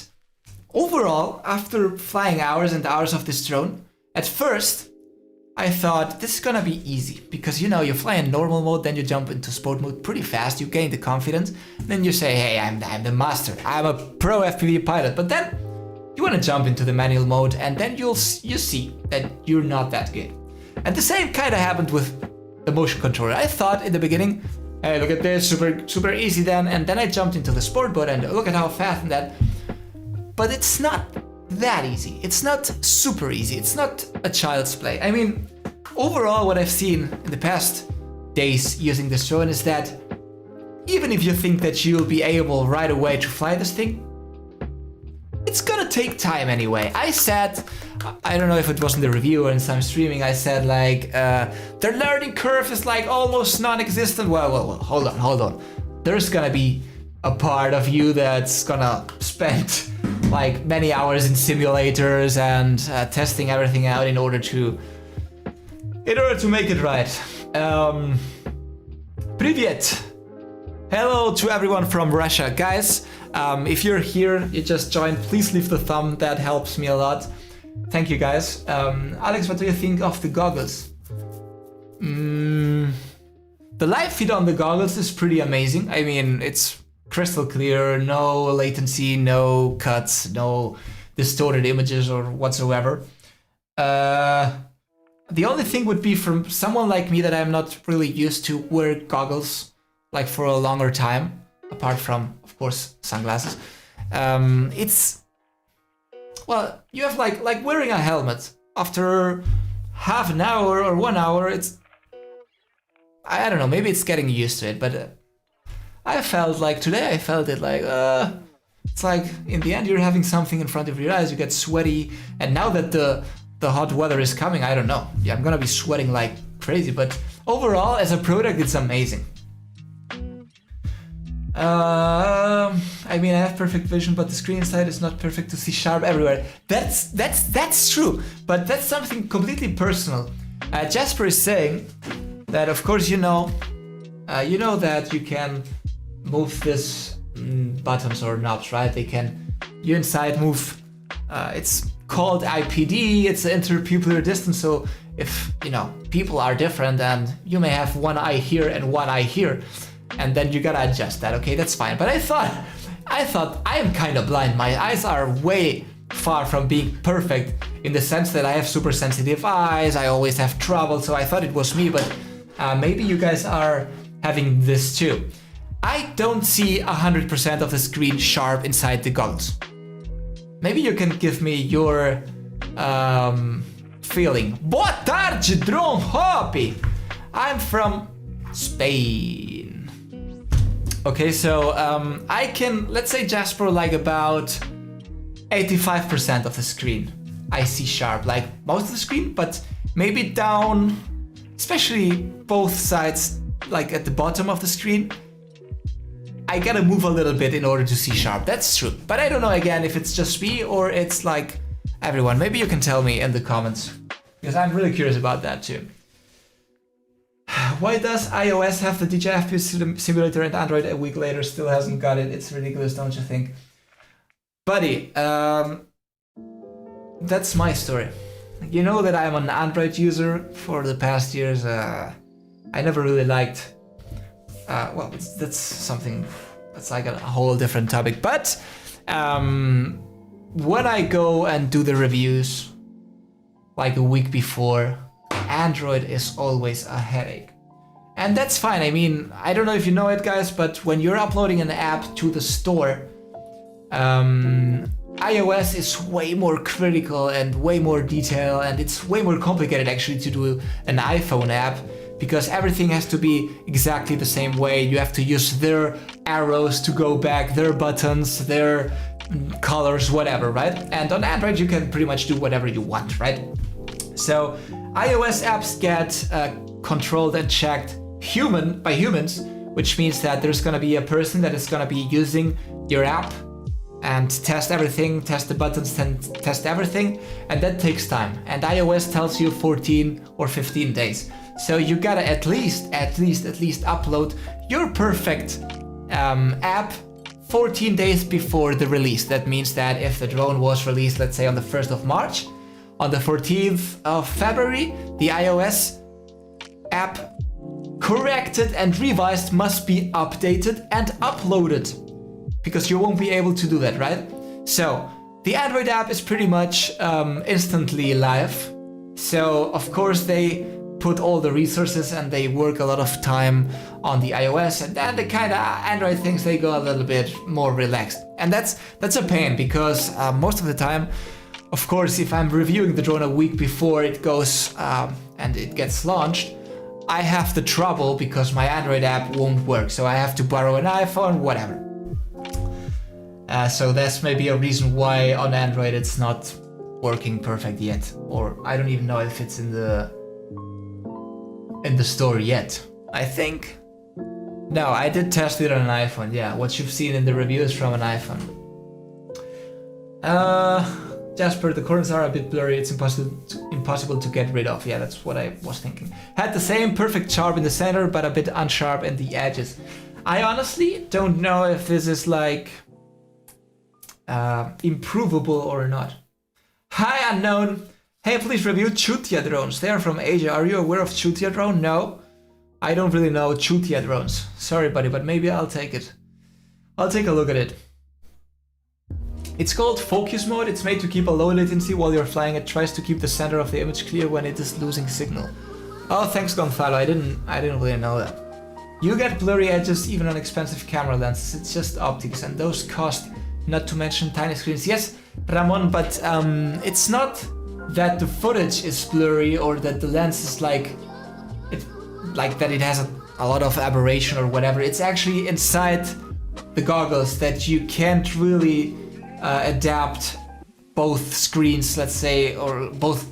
overall, after flying hours and hours of this drone, at first I thought this is gonna be easy because, you know, you fly in normal mode, then you jump into sport mode pretty fast, you gain the confidence, then you say, hey, I'm the master, I'm a pro FPV pilot. But then you want to jump into the manual mode, and then you see that you're not that good. And the same kind of happened with the motion controller. I thought in the beginning, hey, look at this, super easy then, and then I jumped into the sport mode and look at how fast and that. But it's not that easy. It's not super easy. It's not a child's play. I mean, overall, what I've seen in the past days using this drone is that even if you think that you'll be able right away to fly this thing, it's gonna take time anyway. I said, I don't know if it was in the review or in some streaming, I said like, the learning curve is like almost non-existent. Well, hold on. There's gonna be a part of you that's gonna spend like many hours in simulators and testing everything out in order to make it right. Привет, Hello to everyone from Russia. Guys, if you're here, you just joined, please leave the thumb, that helps me a lot. Thank you guys. Alex, what do you think of the goggles? The live feed on the goggles is pretty amazing. I mean, it's crystal clear, no latency, no cuts, no distorted images or whatsoever. The only thing would be from someone like me that I'm not really used to wear goggles like for a longer time, apart from, of course, sunglasses. It's, well, you have like wearing a helmet. After half an hour or 1 hour, it's, I don't know, maybe it's getting used to it, but I felt like today, I felt it like, it's like in the end you're having something in front of your eyes, you get sweaty, and now that the hot weather is coming, I don't know. Yeah, I'm gonna be sweating like crazy, but overall, as a product, it's amazing. I mean, I have perfect vision, but the screen inside is not perfect to see sharp everywhere. That's true, but that's something completely personal. Jasper is saying that, of course, you know that you can move this buttons or knobs, right? They can, you inside move. It's called IPD. It's the interpupillary distance. So if people are different, and you may have one eye here and one eye here, and then you gotta adjust that. Okay, that's fine. But I thought I am kind of blind. My eyes are way far from being perfect in the sense that I have super sensitive eyes. I always have trouble. So I thought it was me, but maybe you guys are having this too. I don't see 100% of the screen sharp inside the goggles. Maybe you can give me your feeling. Boa tarde, Drone Hoppy! I'm from Spain. Okay, so I can, let's say, Jasper, like about 85% of the screen I see sharp, like most of the screen, but maybe down, especially both sides, like at the bottom of the screen, I gotta move a little bit in order to see sharp. That's true. But I don't know, again, if it's just me or it's like everyone. Maybe you can tell me in the comments, because I'm really curious about that too. Why does iOS have the DJI FPV simulator and Android a week later still hasn't got it? It's ridiculous, don't you think? Buddy, that's my story. You know that I'm an Android user for the past years. I never really liked... well, that's something... That's like a whole different topic. But when I go and do the reviews, like a week before, Android is always a headache. And that's fine. I mean, I don't know if you know it, guys, but when you're uploading an app to the store, iOS is way more critical and way more detailed, and it's way more complicated actually to do an iPhone app, because everything has to be exactly the same way. You have to use their arrows to go back, their buttons, their colors, whatever, right? And on Android, you can pretty much do whatever you want, right? So iOS apps get controlled and checked by humans, which means that there's gonna be a person that is gonna be using your app and test everything, test the buttons, test everything, and that takes time. And iOS tells you 14 or 15 days. So you gotta at least upload your perfect app 14 days before the release. That means that if the drone was released, let's say on the 1st of March, on the 14th of February, the iOS app corrected and revised must be updated and uploaded, because you won't be able to do that, right? So the Android app is pretty much instantly live. So of course they put all the resources and they work a lot of time on the iOS, and then the kind of Android things, they go a little bit more relaxed. And that's a pain, because most of the time, of course, if I'm reviewing the drone a week before it goes and it gets launched, I have the trouble because my Android app won't work. So I have to borrow an iPhone, whatever. So that's maybe a reason why on Android it's not working perfect yet. Or I don't even know if it's in the store yet. I think... No, I did test it on an iPhone. Yeah, what you've seen in the reviews from an iPhone. Jasper, the corners are a bit blurry, it's impossible to get rid of. Yeah, that's what I was thinking. Had the same perfect sharp in the center, but a bit unsharp in the edges. I honestly don't know if this is like improvable or not. Hi Unknown. Hey, please review Chutia drones. They are from Asia. Are you aware of Chutia drone? No. I don't really know Chutia drones. Sorry, buddy, but maybe I'll take it. I'll take a look at it. It's called focus mode. It's made to keep a low latency while you're flying. It tries to keep the center of the image clear when it is losing signal. Oh, thanks, Gonzalo. I didn't really know that. You get blurry edges even on expensive camera lenses. It's just optics, and those cost, not to mention tiny screens. Yes, Ramon, but it's not that the footage is blurry or that the lens is like that it has a lot of aberration or whatever. It's actually inside the goggles that you can't really adapt both screens, let's say, or both.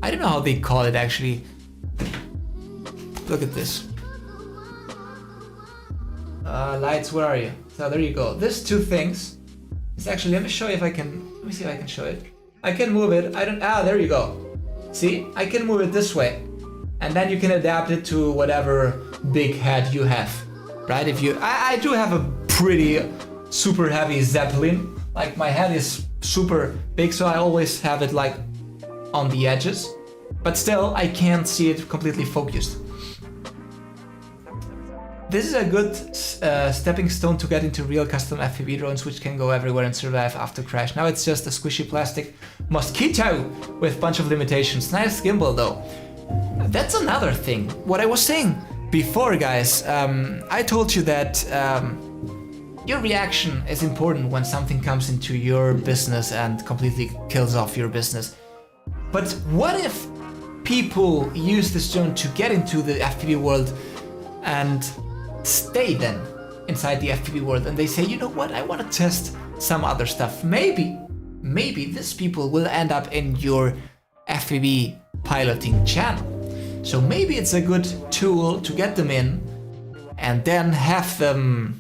I don't know how they call it actually. Look at this. Lights, where are you? So there you go. These two things. It's actually, let me show you if I can. Let me see if I can show it. I can move it. There you go. See, I can move it this way, and then you can adapt it to whatever big head you have, right? If you, I do have a pretty super heavy Zeppelin. Like my head is super big, so I always have it like on the edges, but still I can't see it completely focused. This is a good stepping stone to get into real custom FPV drones, which can go everywhere and survive after crash. Now it's just a squishy plastic mosquito with a bunch of limitations. Nice gimbal though. That's another thing. What I was saying before, guys, I told you that your reaction is important when something comes into your business and completely kills off your business. But what if people use this drone to get into the FPV world and stay then inside the FPV world, and they say, you know what, I want to test some other stuff. Maybe these people will end up in your FPV piloting channel. So maybe it's a good tool to get them in and then have them,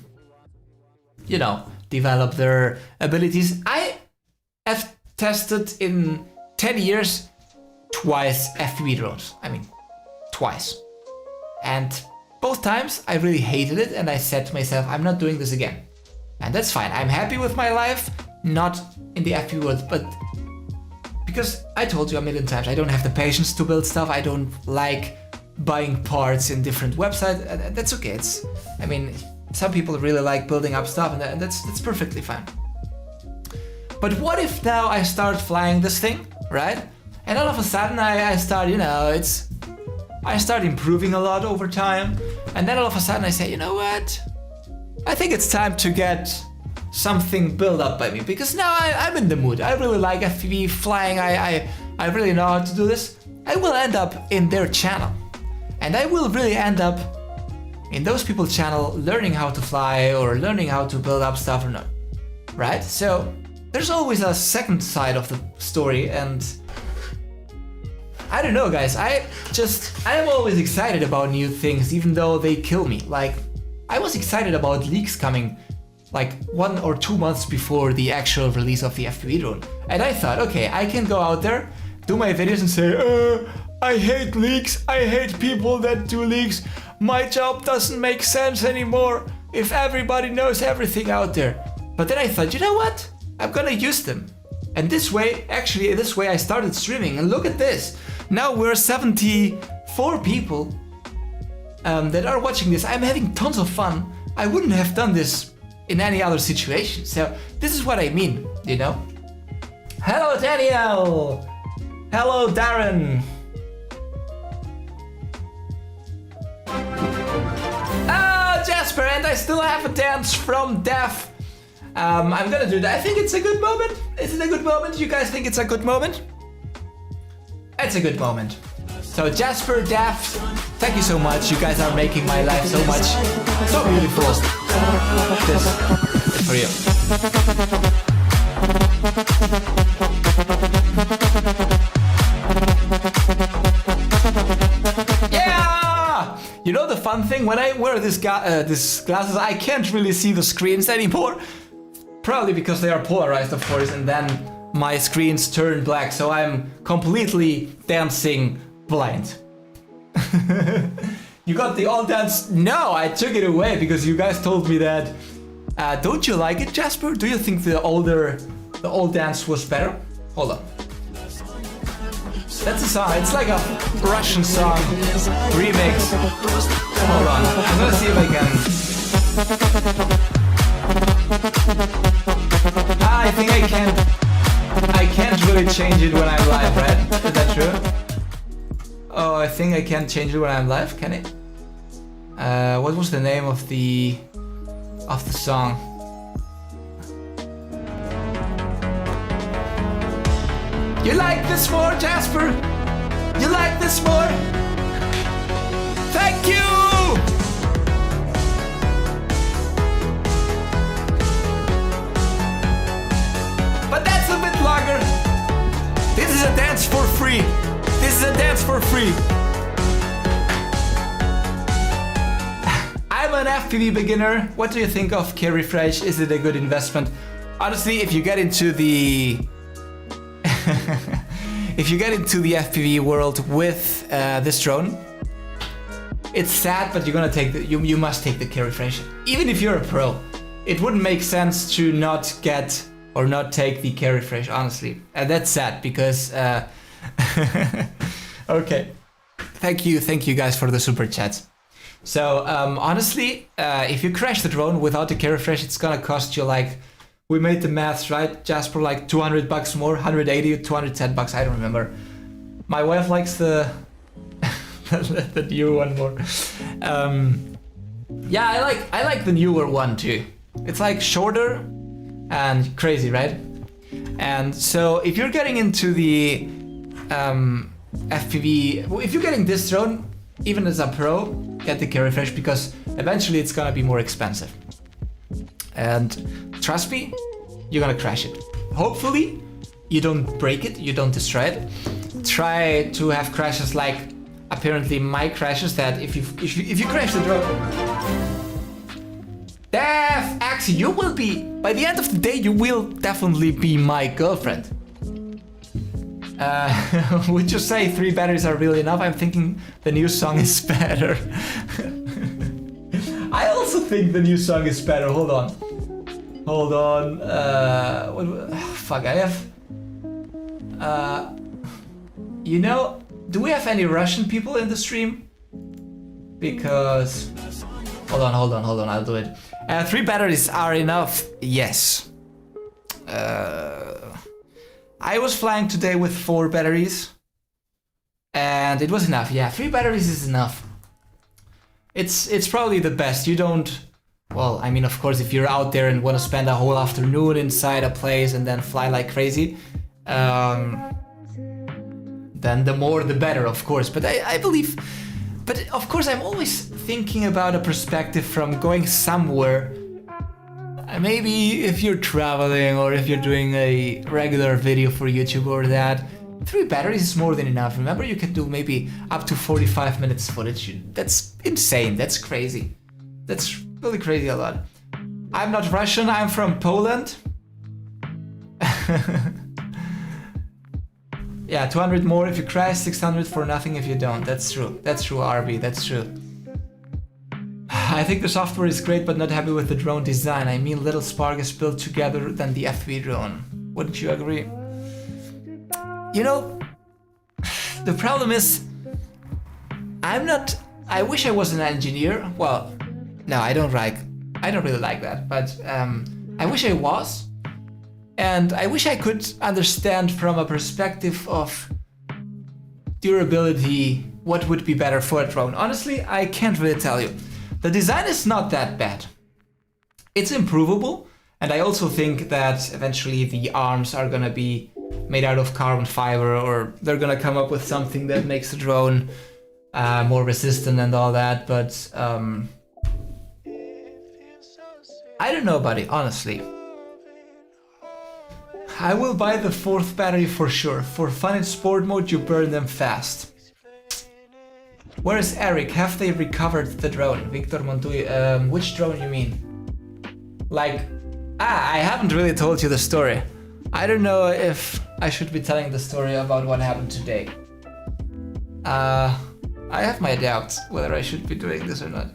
you know, develop their abilities. I have tested in 10 years twice FPV drones. I mean, twice. And both times I really hated it, and I said to myself, I'm not doing this again. And that's fine. I'm happy with my life, not in the FPV world, but because I told you a million times, I don't have the patience to build stuff. I don't like buying parts in different websites. That's okay. I mean, some people really like building up stuff, and that's perfectly fine. But what if now I start flying this thing, right? And all of a sudden I start, you know, I start improving a lot over time, and then all of a sudden I say, you know what? I think it's time to get something built up by me, because now I'm in the mood. I really like FPV flying. I really know how to do this. I will end up in their channel, and I will really end up in those people's channel learning how to fly or learning how to build up stuff or not, right? So there's always a second side of the story, and I don't know, guys. I am always excited about new things, even though they kill me. Like, I was excited about leaks coming like 1 or 2 months before the actual release of the FPV drone. And I thought, okay, I can go out there, do my videos and say, I hate leaks, I hate people that do leaks, my job doesn't make sense anymore if everybody knows everything out there. But then I thought, you know what? I'm gonna use them. And this way I started streaming, and look at this. Now we're 74 people that are watching this. I'm having tons of fun. I wouldn't have done this in any other situation. So this is what I mean, you know? Hello, Daniel! Hello, Darren! Ah, Jasper, and I still have a dance from Def. I'm gonna do that. I think it's a good moment. Is it a good moment? You guys think it's a good moment? It's a good moment. So Jasper, Daft, thank you so much. You guys are making my life so beautiful. This is for you. Yeah! You know the fun thing? When I wear these glasses, I can't really see the screens anymore. Probably because they are polarized, of course, and then my screens turn black, so I'm completely dancing blind. You got the old dance? No, I took it away because you guys told me that. Don't you like it, Jasper? Do you think the old dance was better? Hold on. That's a song. It's like a Russian song remix. Hold on. I'm gonna see if I can. I think I can't. I can't really change it when I'm live, right? Is that true? Oh, I think I can't change it when I'm live. Can it? What was the name of the song? You like this more, Jasper? You like this more? Thank you! But that's a bit longer. This is a dance for free. This is a dance for free. I'm an FPV beginner. What do you think of K-Refresh? Is it a good investment? Honestly, if you get into the FPV world with this drone, it's sad, but you're gonna take you must take the K-Refresh. Even if you're a pro, it wouldn't make sense to not get or not take the K-Refresh, honestly. And that's sad because okay. Thank you guys for the super chats. So honestly, if you crash the drone without the K-Refresh, it's gonna cost you like, we made the maths, right, Jasper, like $200 more, 180, 210 bucks, I don't remember. My wife likes the the new one more. Yeah, I like the newer one too. It's like shorter and crazy, right? And so if you're getting into the FPV, if you're getting this drone, even as a pro, get the K-Refresh because eventually it's gonna be more expensive. And trust me, you're gonna crash it. Hopefully, you don't break it, you don't destroy it. Try to have crashes like apparently my crashes, that if you crash the drone, actually you will be, by the end of the day, you will definitely be my girlfriend. Would you say 3 batteries are really enough? I'm thinking the new song is better. I also think the new song is better. Hold on. Fuck, I have... you know, do we have any Russian people in the stream? Because... Hold on, I'll do it. 3 batteries are enough, yes. I was flying today with 4 batteries. And it was enough, yeah, 3 batteries is enough. It's probably the best. You don't... Well, I mean, of course, if you're out there and want to spend a whole afternoon inside a place and then fly like crazy, then the more the better, of course. But I believe... But of course, I'm always thinking about a perspective from going somewhere. Maybe if you're traveling or if you're doing a regular video for YouTube or that, 3 batteries is more than enough. Remember, you can do maybe up to 45 minutes footage. That's insane. That's crazy. That's really crazy a lot. I'm not Russian. I'm from Poland. Yeah, 200 more if you crash, 600 for nothing if you don't. That's true. That's true, RB. That's true. I think the software is great, but not happy with the drone design. I mean, little Spark is built together than the FPV drone. Wouldn't you agree? You know, the problem is, I wish I was an engineer. Well, no, I don't really like that, but I wish I was. And I wish I could understand from a perspective of durability what would be better for a drone. Honestly, I can't really tell you. The design is not that bad. It's improvable, and I also think that eventually the arms are gonna be made out of carbon fiber, or they're gonna come up with something that makes the drone more resistant and all that, but I don't know, buddy, honestly. I will buy the 4th battery for sure. For fun in sport mode, you burn them fast. Where is Eric? Have they recovered the drone? Victor Montui, which drone you mean? Like, I haven't really told you the story. I don't know if I should be telling the story about what happened today. I have my doubts whether I should be doing this or not.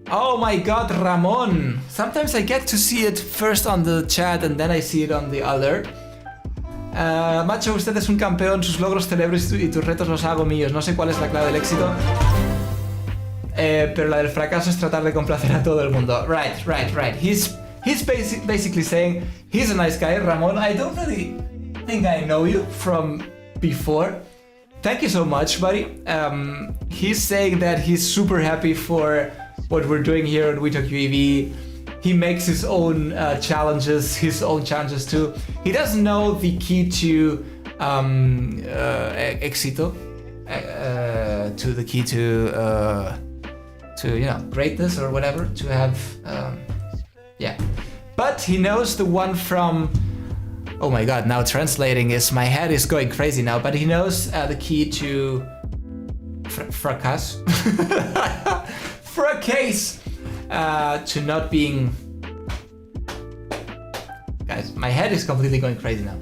Oh my god, Ramon! Sometimes I get to see it first on the chat and then I see it on the alert. Macho, usted es un campeón, sus logros celebro y tus retos los hago míos. No sé cuál es la clave del éxito. Pero la del fracaso es tratar de complacer a todo el mundo. Right. He's basically saying he's a nice guy, Ramon. I don't really think I know you from before. Thank you so much, buddy. He's saying that he's super happy for what we're doing here at We Talk UAV. He makes his own challenges too. He doesn't know the key to éxito, to the key to greatness or whatever. To have, But he knows the one from. Oh my god! Now translating is my head is going crazy now. But he knows the key to fracas. For a case to not being. Guys, my head is completely going crazy now.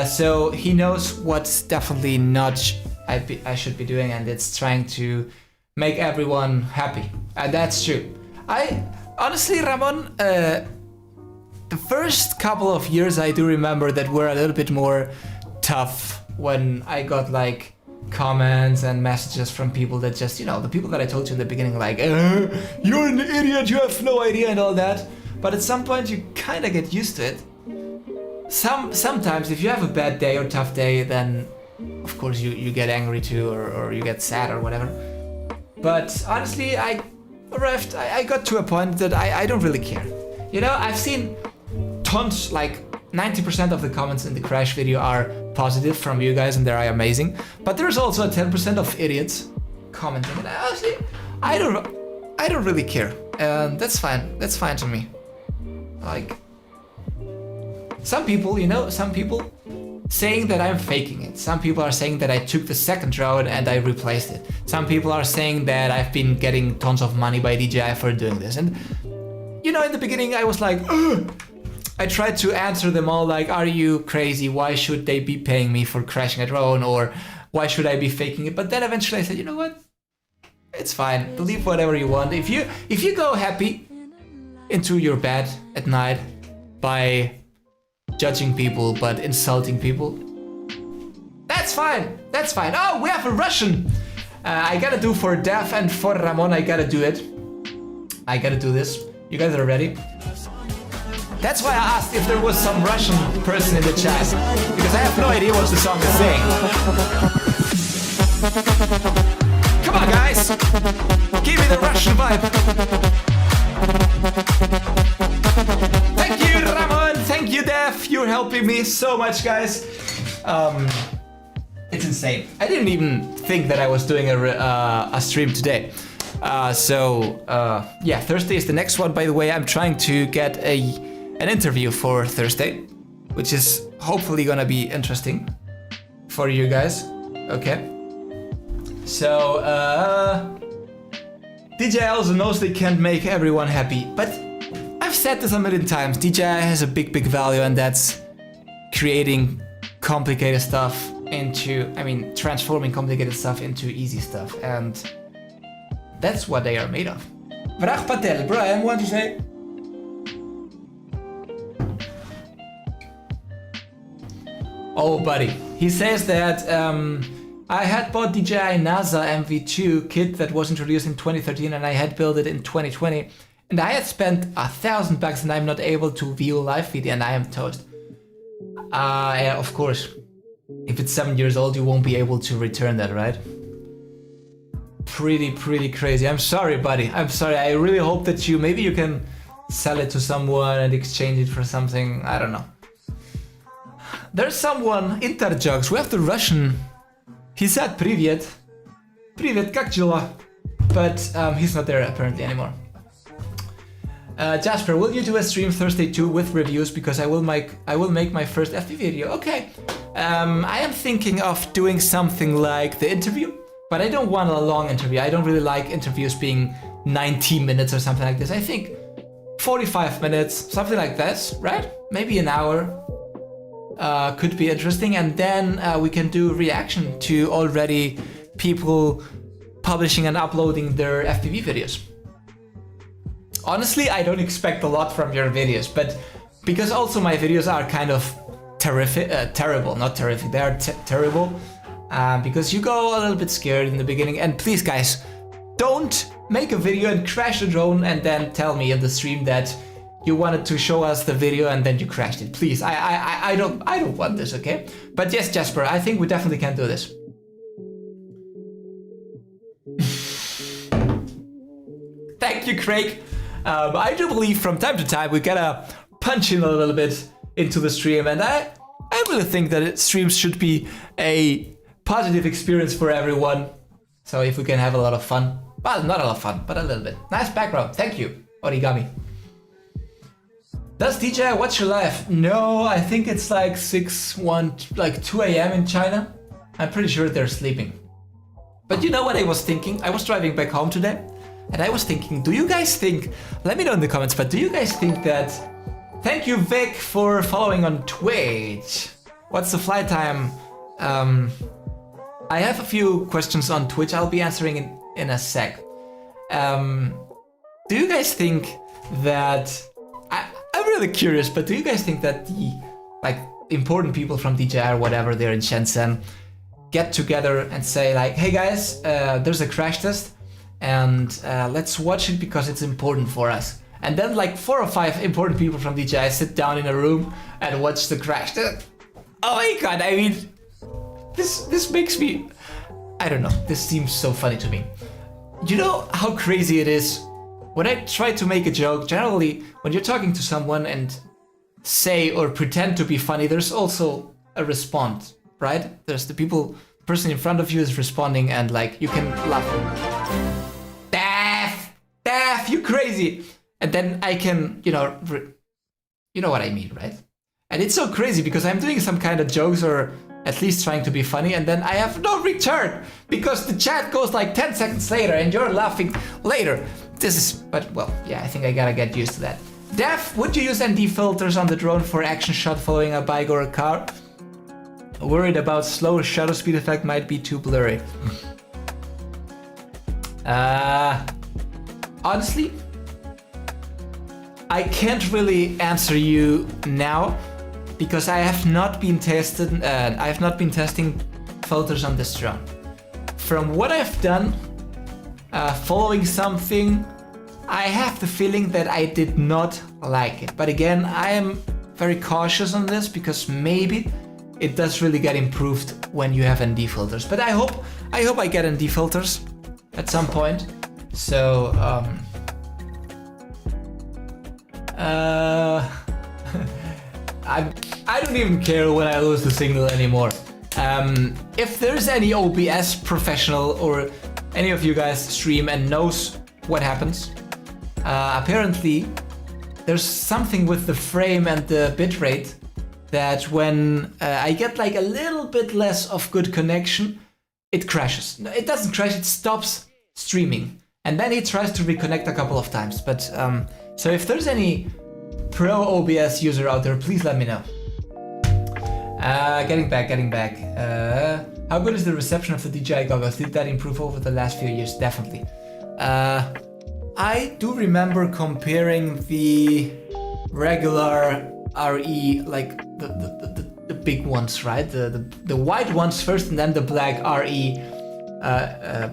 So he knows what's definitely not I should be doing, and it's trying to make everyone happy. And that's true. I honestly, Ramon, the first couple of years I do remember that were a little bit more tough when I got like comments and messages from people that just, the people that I told you in the beginning, like, you're an idiot, you have no idea and all that. But at some point you kind of get used to it. Sometimes if you have a bad day or tough day, then of course you get angry too, or you get sad or whatever. But honestly, I got to a point that I don't really care. I've seen tons, like 90% of the comments in the crash video are positive from you guys and they're amazing. But there's also 10% of idiots commenting, and honestly, I don't really care. And that's fine. That's fine to me. Like, some people saying that I'm faking it. Some people are saying that I took the second drone and I replaced it. Some people are saying that I've been getting tons of money by DJI for doing this. And, in the beginning I was like, ugh! I tried to answer them all like, are you crazy? Why should they be paying me for crashing a drone? Or why should I be faking it? But then eventually I said, you know what? It's fine. Believe whatever you want. If you go happy into your bed at night by judging people but insulting people, that's fine. That's fine. Oh, we have a Russian. I gotta do for Dev and for Ramon. I gotta do it. I gotta do this. You guys are ready? That's why I asked if there was some Russian person in the chat, because I have no idea what the song is saying. Come on, guys! Give me the Russian vibe! Thank you, Ramon! Thank you, Dev! You're helping me so much, guys! It's insane. I didn't even think that I was doing a stream today. Thursday is the next one. By the way, I'm trying to get an interview for Thursday, which is hopefully gonna be interesting for you guys. Okay. So, DJI also knows they can't make everyone happy, but I've said this a million times. DJI has a big value, and that's creating complicated stuff transforming complicated stuff into easy stuff, and that's what they are made of. Vrag Patel, Brian, what do you say? Oh, buddy. He says that I had bought DJI NASA MV2 kit that was introduced in 2013, and I had built it in 2020, and I had spent $1,000 and I'm not able to view live video, and I am toast. Yeah, of course. If it's 7 years old, you won't be able to return that, right? Pretty crazy. I'm sorry, buddy. I'm sorry. I really hope that maybe you can sell it to someone and exchange it for something. I don't know. There's someone, Interjugs. We have the Russian. He said Privyet. Privyet, как дела? But he's not there apparently anymore. Jasper, will you do a stream Thursday too with reviews? Because I will make my first FPV video. Okay. I am thinking of doing something like the interview, but I don't want a long interview. I don't really like interviews being 90 minutes or something like this. I think 45 minutes, something like this, right? Maybe an hour. could be interesting, and then we can do reaction to already people publishing and uploading their FPV videos. Honestly, I don't expect a lot from your videos, but because also my videos are kind of terrible, not terrific, they are terrible, because you go a little bit scared in the beginning. And please guys, don't make a video and crash the drone and then tell me in the stream that you wanted to show us the video and then you crashed it. Please, I don't want this, okay? But yes, Jasper, I think we definitely can do this. Thank you, Craig. I do believe from time to time we gotta punch in a little bit into the stream, and I really think that streams should be a positive experience for everyone. So if we can have a lot of fun, well, not a lot of fun, but a little bit. Nice background, thank you, Origami. Does DJI watch your live? No, I think it's like 2 a.m. in China. I'm pretty sure they're sleeping. But you know what I was thinking? I was driving back home today, and I was thinking, do you guys think, let me know in the comments, but do you guys think that, thank you Vic for following on Twitch. What's the flight time? I have a few questions on Twitch I'll be answering in a sec. Do you guys think that, I'm really curious, but do you guys think that the important people from DJI or whatever, they're in Shenzhen, get together and say like, hey guys, there's a crash test, and let's watch it because it's important for us. And then like 4 or 5 important people from DJI sit down in a room and watch the crash test. Oh my god, I mean, this makes me, I don't know, this seems so funny to me. You know how crazy it is? When I try to make a joke, generally when you're talking to someone and say or pretend to be funny, there's also a response, right? There's the person in front of you is responding, and like you can laugh. Daff, you crazy! And then I can, you know what I mean, right? And it's so crazy because I'm doing some kind of jokes or at least trying to be funny, and then I have no return because the chat goes like 10 seconds later and you're laughing later. This is, but well, yeah, I think I gotta get used to that. Def, would you use ND filters on the drone for action shot following a bike or a car? Worried about slow shutter speed effect might be too blurry. Honestly, I can't really answer you now because I have not been testing filters on this drone. From what I've done, following something, I have the feeling that I did not like it. But again, I am very cautious on this because maybe it does really get improved when you have ND filters. But I hope I get ND filters at some point. So I don't even care when I lose the signal anymore. If there's any OBS professional or any of you guys stream and knows what happens, apparently there's something with the frame and the bitrate that when I get like a little bit less of good connection, it crashes. No, it doesn't crash, it stops streaming. And then it tries to reconnect a couple of times. But so if there's any pro OBS user out there, please let me know. Getting back. How good is the reception of the DJI goggles? Did that improve over the last few years? Definitely. I do remember comparing the regular RE, like the big ones, right? The white ones first, and then the black RE,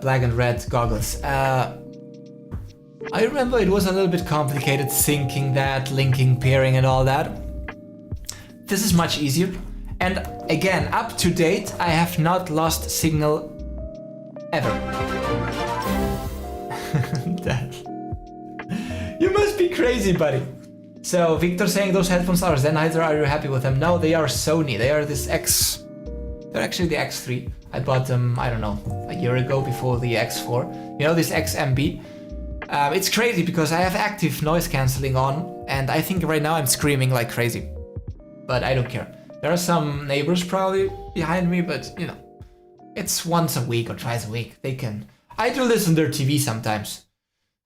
black and red goggles. I remember it was a little bit complicated syncing that, linking, pairing, and all that. This is much easier. And again, up to date, I have not lost signal ever. You must be crazy, buddy. So Victor saying those headphones are Sennheiser, are you happy with them? No, they are Sony. They are this X. They're actually the X3. I bought them, I don't know, a year ago before the X4. You know, this XMB. It's crazy because I have active noise cancelling on, and I think right now I'm screaming like crazy. But I don't care. There are some neighbors probably behind me, but you know, it's once a week or twice a week. They can. I do listen to their TV sometimes.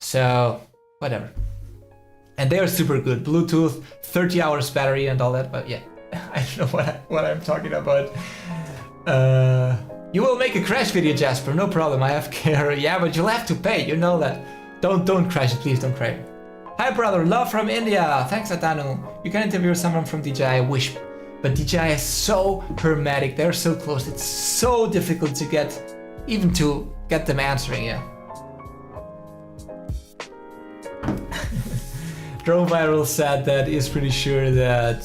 So, whatever. And they are super good. Bluetooth, 30 hours battery and all that, but yeah, I don't know what I'm talking about. You will make a crash video, Jasper. No problem. I have care. Yeah, but you'll have to pay. You know that. Don't crash it, please. Don't crash. Hi, brother. Love from India. Thanks, Atanu. You can interview someone from DJI. I wish, but DJI is so hermetic. They're so close. It's so difficult to get, even to get them answering. Yeah. Drone Viral said that he's pretty sure that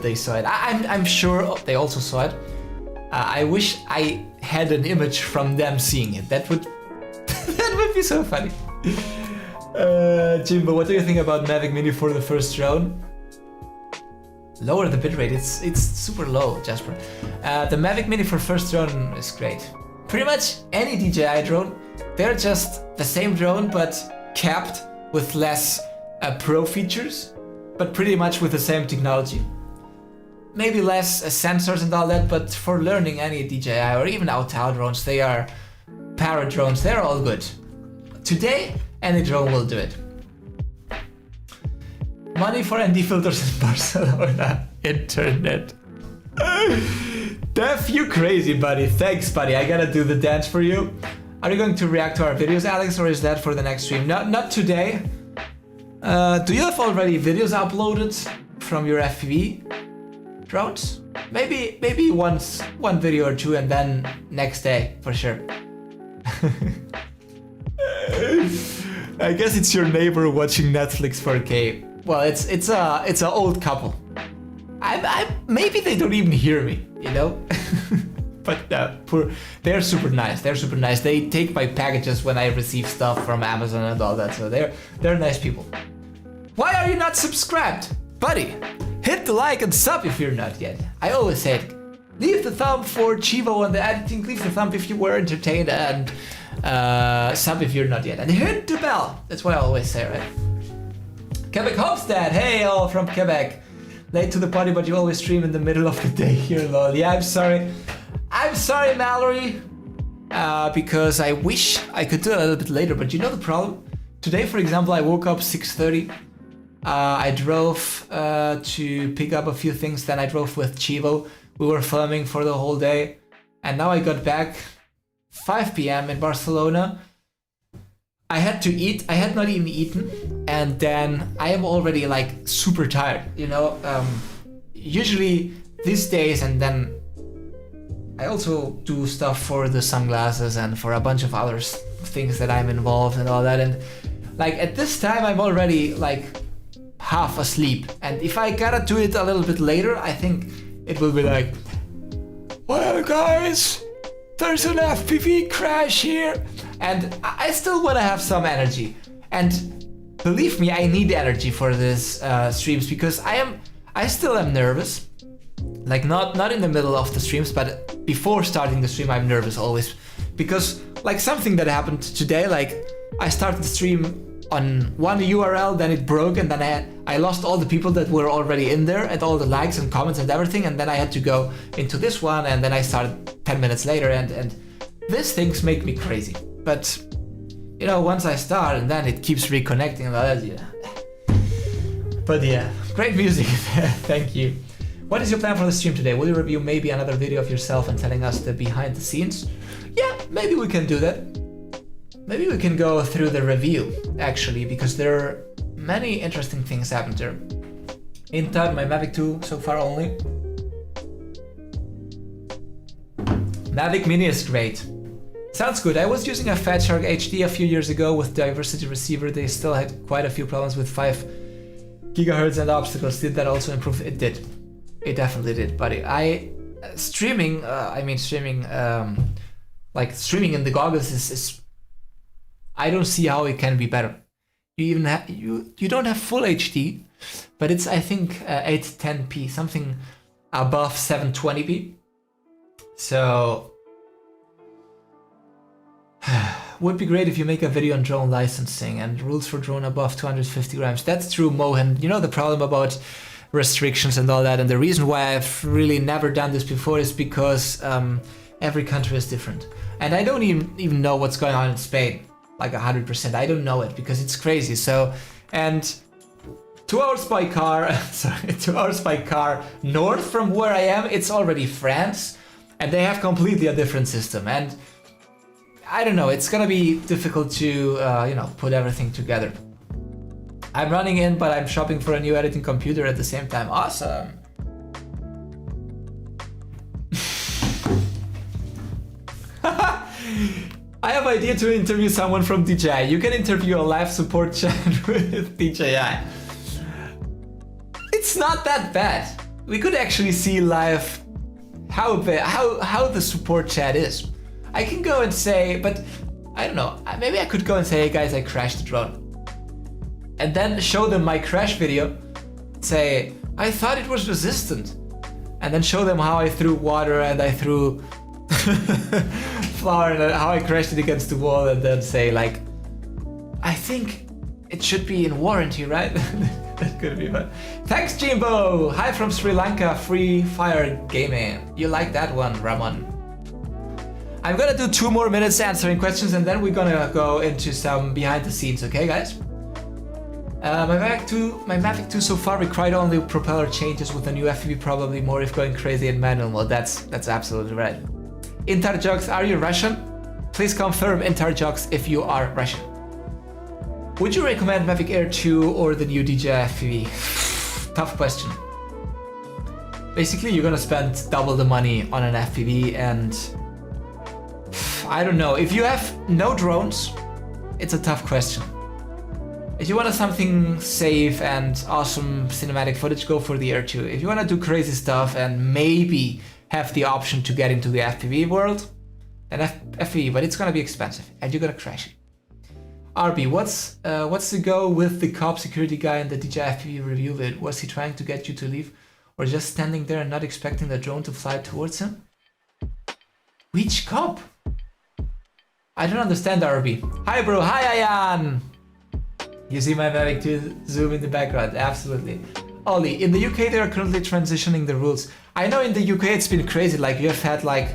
they saw it. I'm sure they also saw it. I wish I had an image from them seeing it. That would that would be so funny. Jimbo, what do you think about Mavic Mini for the first drone? Lower the bitrate. It's super low, Jasper. The Mavic Mini for first drone is great. Pretty much any DJI drone. They're just the same drone, but capped with less pro features, but pretty much with the same technology. Maybe less sensors and all that, but for learning any DJI or even Untitled drones, they are parrot drones, they're all good. Today, any drone will do it. Money for ND filters in Barcelona. Internet. Def, you crazy, buddy. Thanks, buddy. I gotta do the dance for you. Are you going to react to our videos, Alex, or is that for the next stream? Not today. Do you have already videos uploaded from your FPV drones? Maybe once, one video or two, and then next day for sure. I guess it's your neighbor watching Netflix 4K. Well, it's a old couple. Maybe they don't even hear me, you know. But they're super nice. They're super nice. They take my packages when I receive stuff from Amazon and all that. So they're nice people. Why are you not subscribed, buddy? Hit the like and sub if you're not yet. I always say it. Leave the thumb for Chivo on the editing. Leave the thumb if you were entertained, and sub if you're not yet. And hit the bell. That's what I always say, right? Quebec Hofstad. Hey, all from Quebec. Late to the party, but you always stream in the middle of the day here, lol. Yeah, I'm sorry. I'm sorry, Mallory. Because I wish I could do it a little bit later, but you know the problem? Today, for example, I woke up 6:30. I drove to pick up a few things, then I drove with Chivo. We were filming for the whole day, and now I got back 5 p.m. in Barcelona. I had to eat. I had not even eaten, and then I am already like super tired, you know. Usually these days, and then I also do stuff for the sunglasses and for a bunch of other things that I'm involved and all that. And like at this time, I'm already like half asleep. And if I gotta do it a little bit later, I think it will be like, well, guys, there's an FPV crash here. And I still want to have some energy. And believe me, I need energy for this streams, because I still am nervous. Like not in the middle of the streams, but before starting the stream, I'm nervous always. Because like something that happened today, like I started the stream on one URL, then it broke, and then I lost all the people that were already in there and all the likes and comments and everything, and then I had to go into this one, and then I started 10 minutes later, and these things make me crazy. But you know, once I start, and then it keeps reconnecting and all that, yeah. But yeah, great music. Thank you. What is your plan for the stream today? Will you review maybe another video of yourself and telling us the behind the scenes? Yeah, maybe we can do that. Maybe we can go through the review, actually, because there are many interesting things happened there. In time, my Mavic 2 so far only. Mavic Mini is great. Sounds good. I was using a Fat Shark HD a few years ago with Diversity receiver. They still had quite a few problems with 5 gigahertz and obstacles. Did that also improve? It did. It definitely did, buddy. Streaming like streaming in the goggles is I don't see how it can be better. You even have you don't have full HD, but it's I think 810p, something above 720p. So would be great if you make a video on drone licensing and rules for drone above 250 grams. That's true, Mohan. You know the problem about restrictions and all that, and the reason why I've really never done this before is because every country is different, and I don't even know what's going on in Spain, like 100%. I don't know it because it's crazy. So, and 2 hours by car, sorry, 2 hours by car north from where I am, it's already France, and they have completely a different system. And I don't know, it's gonna be difficult to, you know, put everything together. I'm running in, but I'm shopping for a new editing computer at the same time. Awesome. I have idea to interview someone from DJI. You can interview a live support chat with DJI. It's not that bad. We could actually see live how the support chat is. I can go and say, but I don't know, maybe I could go and say, hey guys, I crashed the drone. And then show them my crash video, say, I thought it was resistant. And then show them how I threw water and I threw flour and how I crashed it against the wall, and then say like, I think it should be in warranty, right? That could be fun. Thanks, Jimbo! Hi from Sri Lanka, Free Fire Gaming. You like that one, Ramon. I'm gonna do 2 more minutes answering questions and then we're gonna go into some behind the scenes, okay guys? My Mavic 2 so far required only propeller changes. With a new FPV probably more if going crazy in manual mode. That's absolutely right. Interjogs, are you Russian? Please confirm Interjogs if you are Russian. Would you recommend Mavic Air 2 or the new DJI FPV? Tough question. Basically, you're gonna spend double the money on an FPV, and I don't know. If you have no drones, it's a tough question. If you want something safe and awesome cinematic footage, go for the Air 2. If you want to do crazy stuff and maybe have the option to get into the FPV world, then FPV, but it's gonna be expensive and you're gonna crash it. RB, what's the go with the cop security guy in the DJI FPV review vid? Was he trying to get you to leave or just standing there and not expecting the drone to fly towards him? Which cop? I don't understand, RB. Hi bro, hi Ayan! You see my Mavic 2 zoom in the background, absolutely. Ollie, in the UK they are currently transitioning the rules. I know in the UK it's been crazy, like you have had like...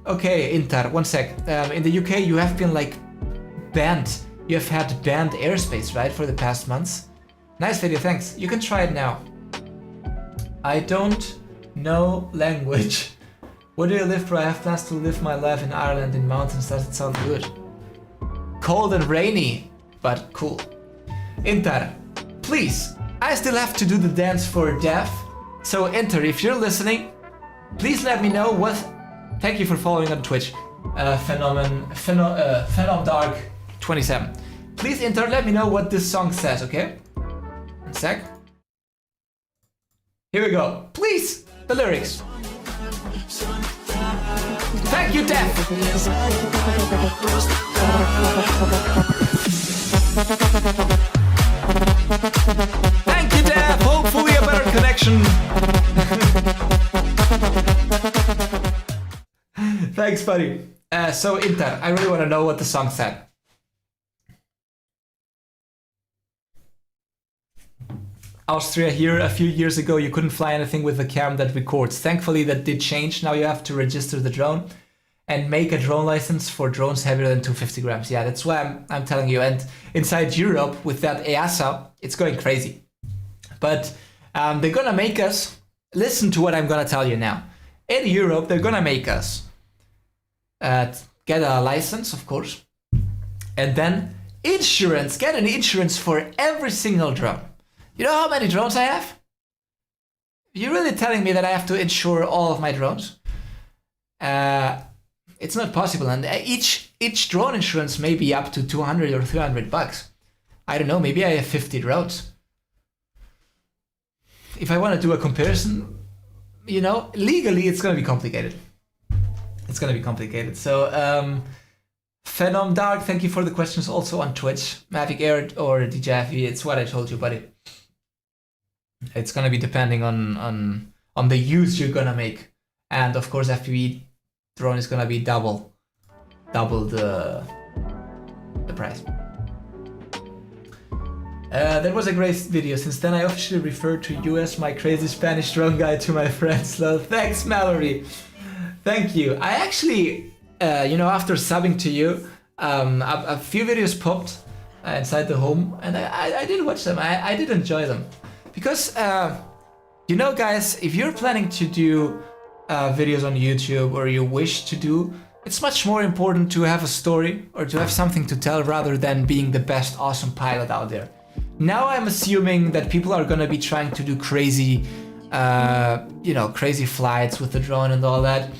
okay, Inter, one sec. In the UK you have been like banned. You have had banned airspace, right, for the past months? Nice video, thanks. You can try it now. I don't know language. Where do you live, bro? I have plans to live my life in Ireland in mountains. Does it sound good? Cold and rainy, but cool. Inter, please, I still have to do the dance for death. So Inter, if you're listening, please let me know what... Thank you for following on Twitch. Phenomdark27. Please Inter, let me know what this song says, okay? One sec. Here we go. Please, the lyrics. Thank you, Death! Thank you, Death! Hopefully a better connection. Thanks, buddy. So, Inter, I really want to know what the song said. Austria here, a few years ago you couldn't fly anything with a cam that records. Thankfully that did change. Now you have to register the drone and make a drone license for drones heavier than 250 grams. Yeah, that's why I'm telling you. And inside Europe with that EASA, it's going crazy. But they're gonna make us, listen to what I'm gonna tell you now. In Europe, they're gonna make us get a license, of course, and then insurance, get an insurance for every single drone. You know how many drones I have? You're really telling me that I have to insure all of my drones? It's not possible, and each drone insurance may be up to 200 or 300 bucks. I don't know, maybe I have 50 drones. If I want to do a comparison, you know, legally it's gonna be complicated. It's gonna be complicated. So, Phenom Dark, thank you for the questions also on Twitch. Mavic Air or DJI FPV, it's what I told you, buddy. It's gonna be depending on the use you're gonna make, and of course FPV drone is gonna be double the price. That was a great video. Since then I officially referred to you as my crazy Spanish drone guy to my friends. So thanks, Mallory. Thank you. I actually, you know, after subbing to you, a few videos popped inside the home, and I did watch them. I did enjoy them. Because, you know guys, if you're planning to do videos on YouTube, or you wish to do, it's much more important to have a story or to have something to tell rather than being the best awesome pilot out there. Now I'm assuming that people are gonna be trying to do crazy, you know, crazy flights with the drone and all that.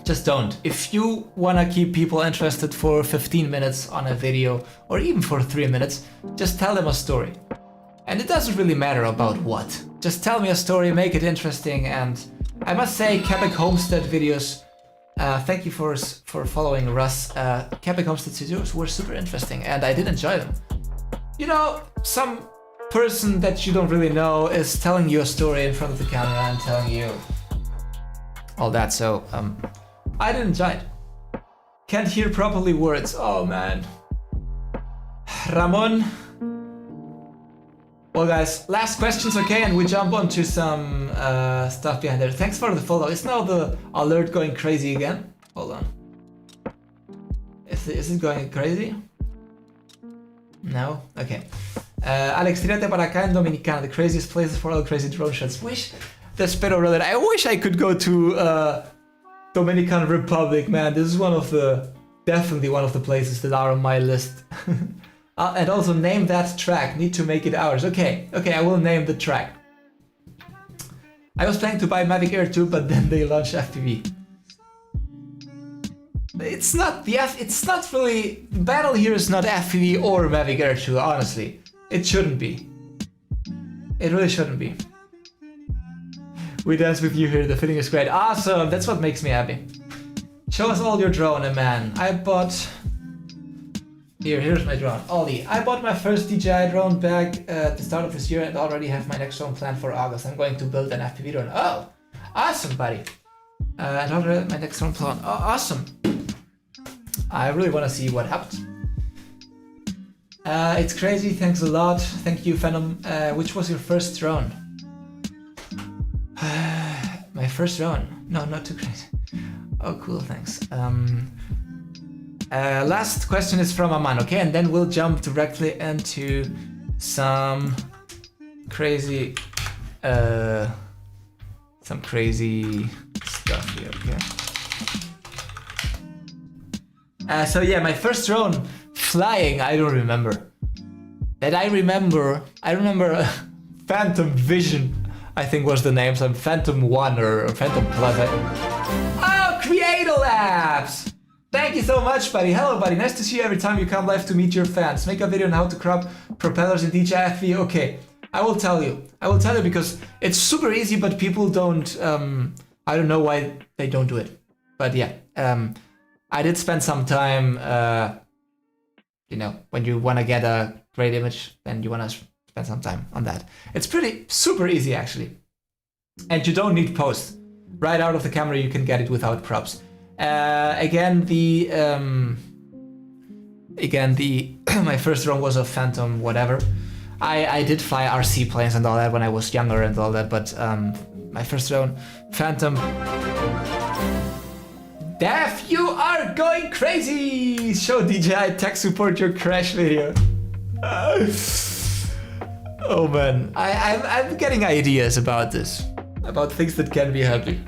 Just don't. If you wanna keep people interested for 15 minutes on a video, or even for 3 minutes, just tell them a story. And it doesn't really matter about what. Just tell me a story, make it interesting, and I must say, Quebec Homestead videos, thank you for following Russ. Quebec Homestead videos were super interesting, and I did enjoy them. You know, some person that you don't really know is telling you a story in front of the camera and telling you all that, so I did enjoy it. Can't hear properly words, oh man. Ramon. Well guys, last questions, okay, and we jump onto some stuff behind there. Thanks for the follow. Is now the alert going crazy again? Hold on. Is it going crazy? No? Okay. Alex, tírate para acá en Dominicana, the craziest places for all crazy drone shots. Wish, Despero brother, I wish I could go to Dominican Republic, man. This is definitely one of the places that are on my list. And also name that track, need to make it ours. Okay, I will name the track. I was planning to buy Mavic Air 2, but then they launched FPV. It's not really, the battle here is not FPV or Mavic Air 2, honestly. It shouldn't be. It really shouldn't be. We dance with you here, the feeling is great. Awesome, that's what makes me happy. Show us all your drone, man. I bought... Here's my drone, Ollie. I bought my first DJI drone back at the start of this year and already have my next drone planned for August. I'm going to build an FPV drone. Oh, awesome, buddy. And already my next drone plan. Oh, awesome. I really want to see what happens. It's crazy, thanks a lot. Thank you, Phantom. Which was your first drone? My first drone? No, not too crazy. Oh, cool, thanks. Last question is from Aman, okay? And then we'll jump directly into some crazy stuff here, okay? So yeah, my first drone flying, I don't remember. I remember Phantom Vision, I think was the name, so Phantom 1 or Phantom Plus. Oh, Creator-Labs! Thank you so much, buddy. Hello, buddy. Nice to see you every time you come live to meet your fans. Make a video on how to crop propellers in DJI FPV. Okay, I will tell you. Because it's super easy, but people don't... I don't know why they don't do it. But yeah, I did spend some time, you know, when you want to get a great image, then you want to spend some time on that. It's super easy, actually. And you don't need post. Right out of the camera, you can get it without props. Again, my first drone was a Phantom whatever. I did fly RC planes and all that when I was younger and all that, but my first drone, Phantom. Def, you are going crazy! Show DJI tech support your crash video. Oh man, I'm getting ideas about this, about things that can be happy.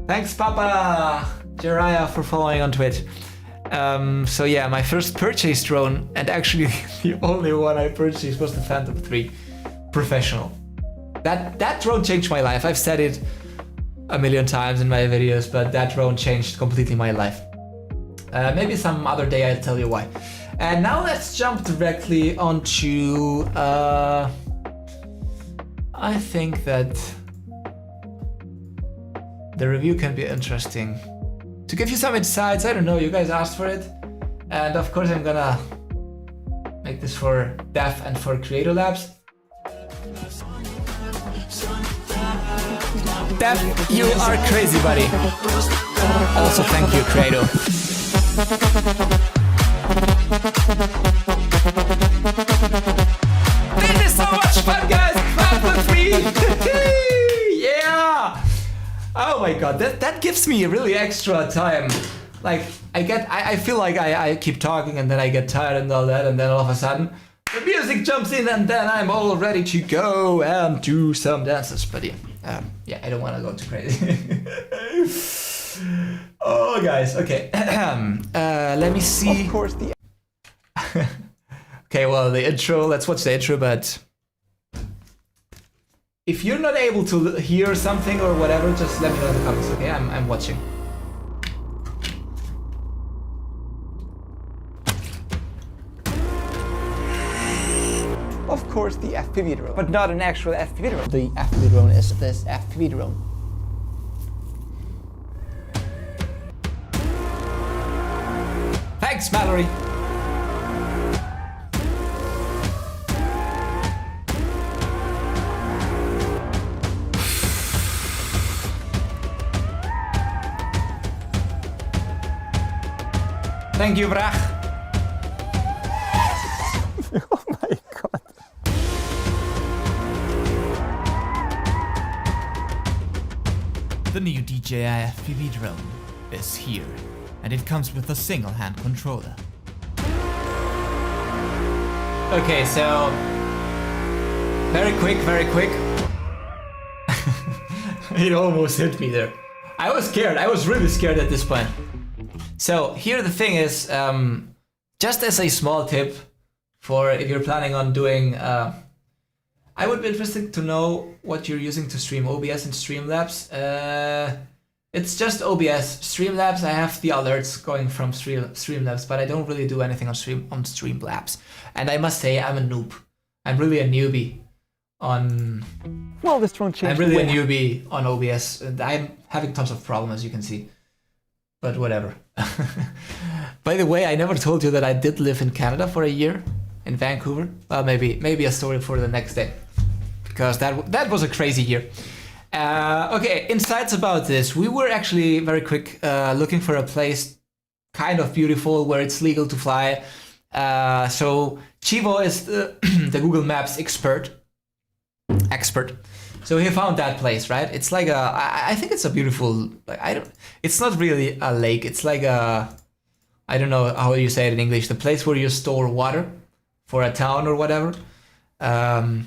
Thanks, Papa Jiraiya, for following on Twitch. So yeah, my first purchase drone, and actually the only one I purchased, was the Phantom 3 Professional. That drone changed my life. I've said it a million times in my videos, but that drone changed completely my life. Maybe some other day I'll tell you why. And now let's jump directly onto... I think that the review can be interesting. To give you some insights, I don't know, you guys asked for it. And of course I'm gonna make this for Def and for Creator Labs. Def, you are crazy, buddy. Also thank you, Creator. This is so much fun, guys! Clap with me! Yeah! Oh my god, that gives me really extra time Like I feel like I keep talking and then I get tired and all that, and then all of a sudden the music jumps in and then I'm all ready to go and do some dances. But yeah, I don't want to go too crazy. Oh, guys, okay. Let me see. Of course, the Okay, well, the intro. Let's watch the intro. But if you're not able to hear something or whatever, just let me know in the comments. Okay, I'm watching. Of course, the FPV drone, but not an actual FPV drone. The FPV drone is this FPV drone. Thanks, Mallory. Thank you, Brach. Oh my god. The new DJI FPV drone is here, and it comes with a single-hand controller. Okay, so very quick. It almost hit me there. I was scared. I was really scared at this point. So here the thing is, just as a small tip for if you're planning on doing, I would be interested to know what you're using to stream, OBS and Streamlabs. It's just OBS. Streamlabs, I have the alerts going from Streamlabs, but I don't really do anything on Streamlabs. And I must say, I'm a noob. I'm really a newbie on... Well, this drone changed. I'm really a newbie on OBS. And I'm having tons of problems, as you can see. But whatever. By the way, I never told you that I did live in Canada for a year, in Vancouver. Well, maybe a story for the next day, because that was a crazy year. Okay, insights about this. We were actually very quick looking for a place kind of beautiful where it's legal to fly. So Chivo is the Google Maps expert. So he found that place, right? It's like I think it's a beautiful, like, it's not really a lake. It's like I don't know how you say it in English. The place where you store water for a town or whatever. I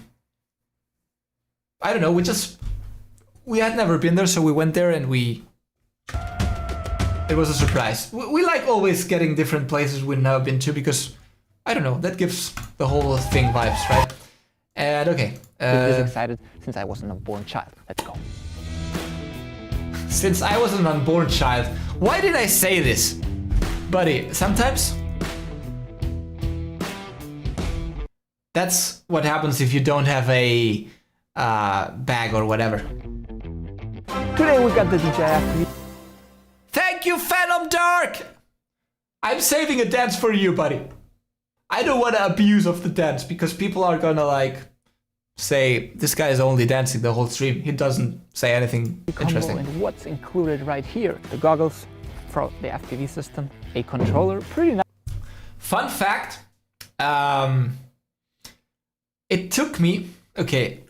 don't know. We had never been there, so we went there and it was a surprise. We like always getting different places we've never been to because, I don't know, that gives the whole thing vibes, right? And okay. I'm excited since I was an unborn child. Let's go. Since I was an unborn child. Why did I say this? Buddy, sometimes that's what happens if you don't have a bag or whatever. Today we got the DJI FPV. Thank you, Phantom Dark! I'm saving a dance for you, buddy. I don't want to abuse of the dance because people are gonna like say this guy is only dancing the whole stream. He doesn't say anything interesting. And what's included right here? The goggles for the FPV system, a controller, pretty nice. Fun fact, it took me, okay.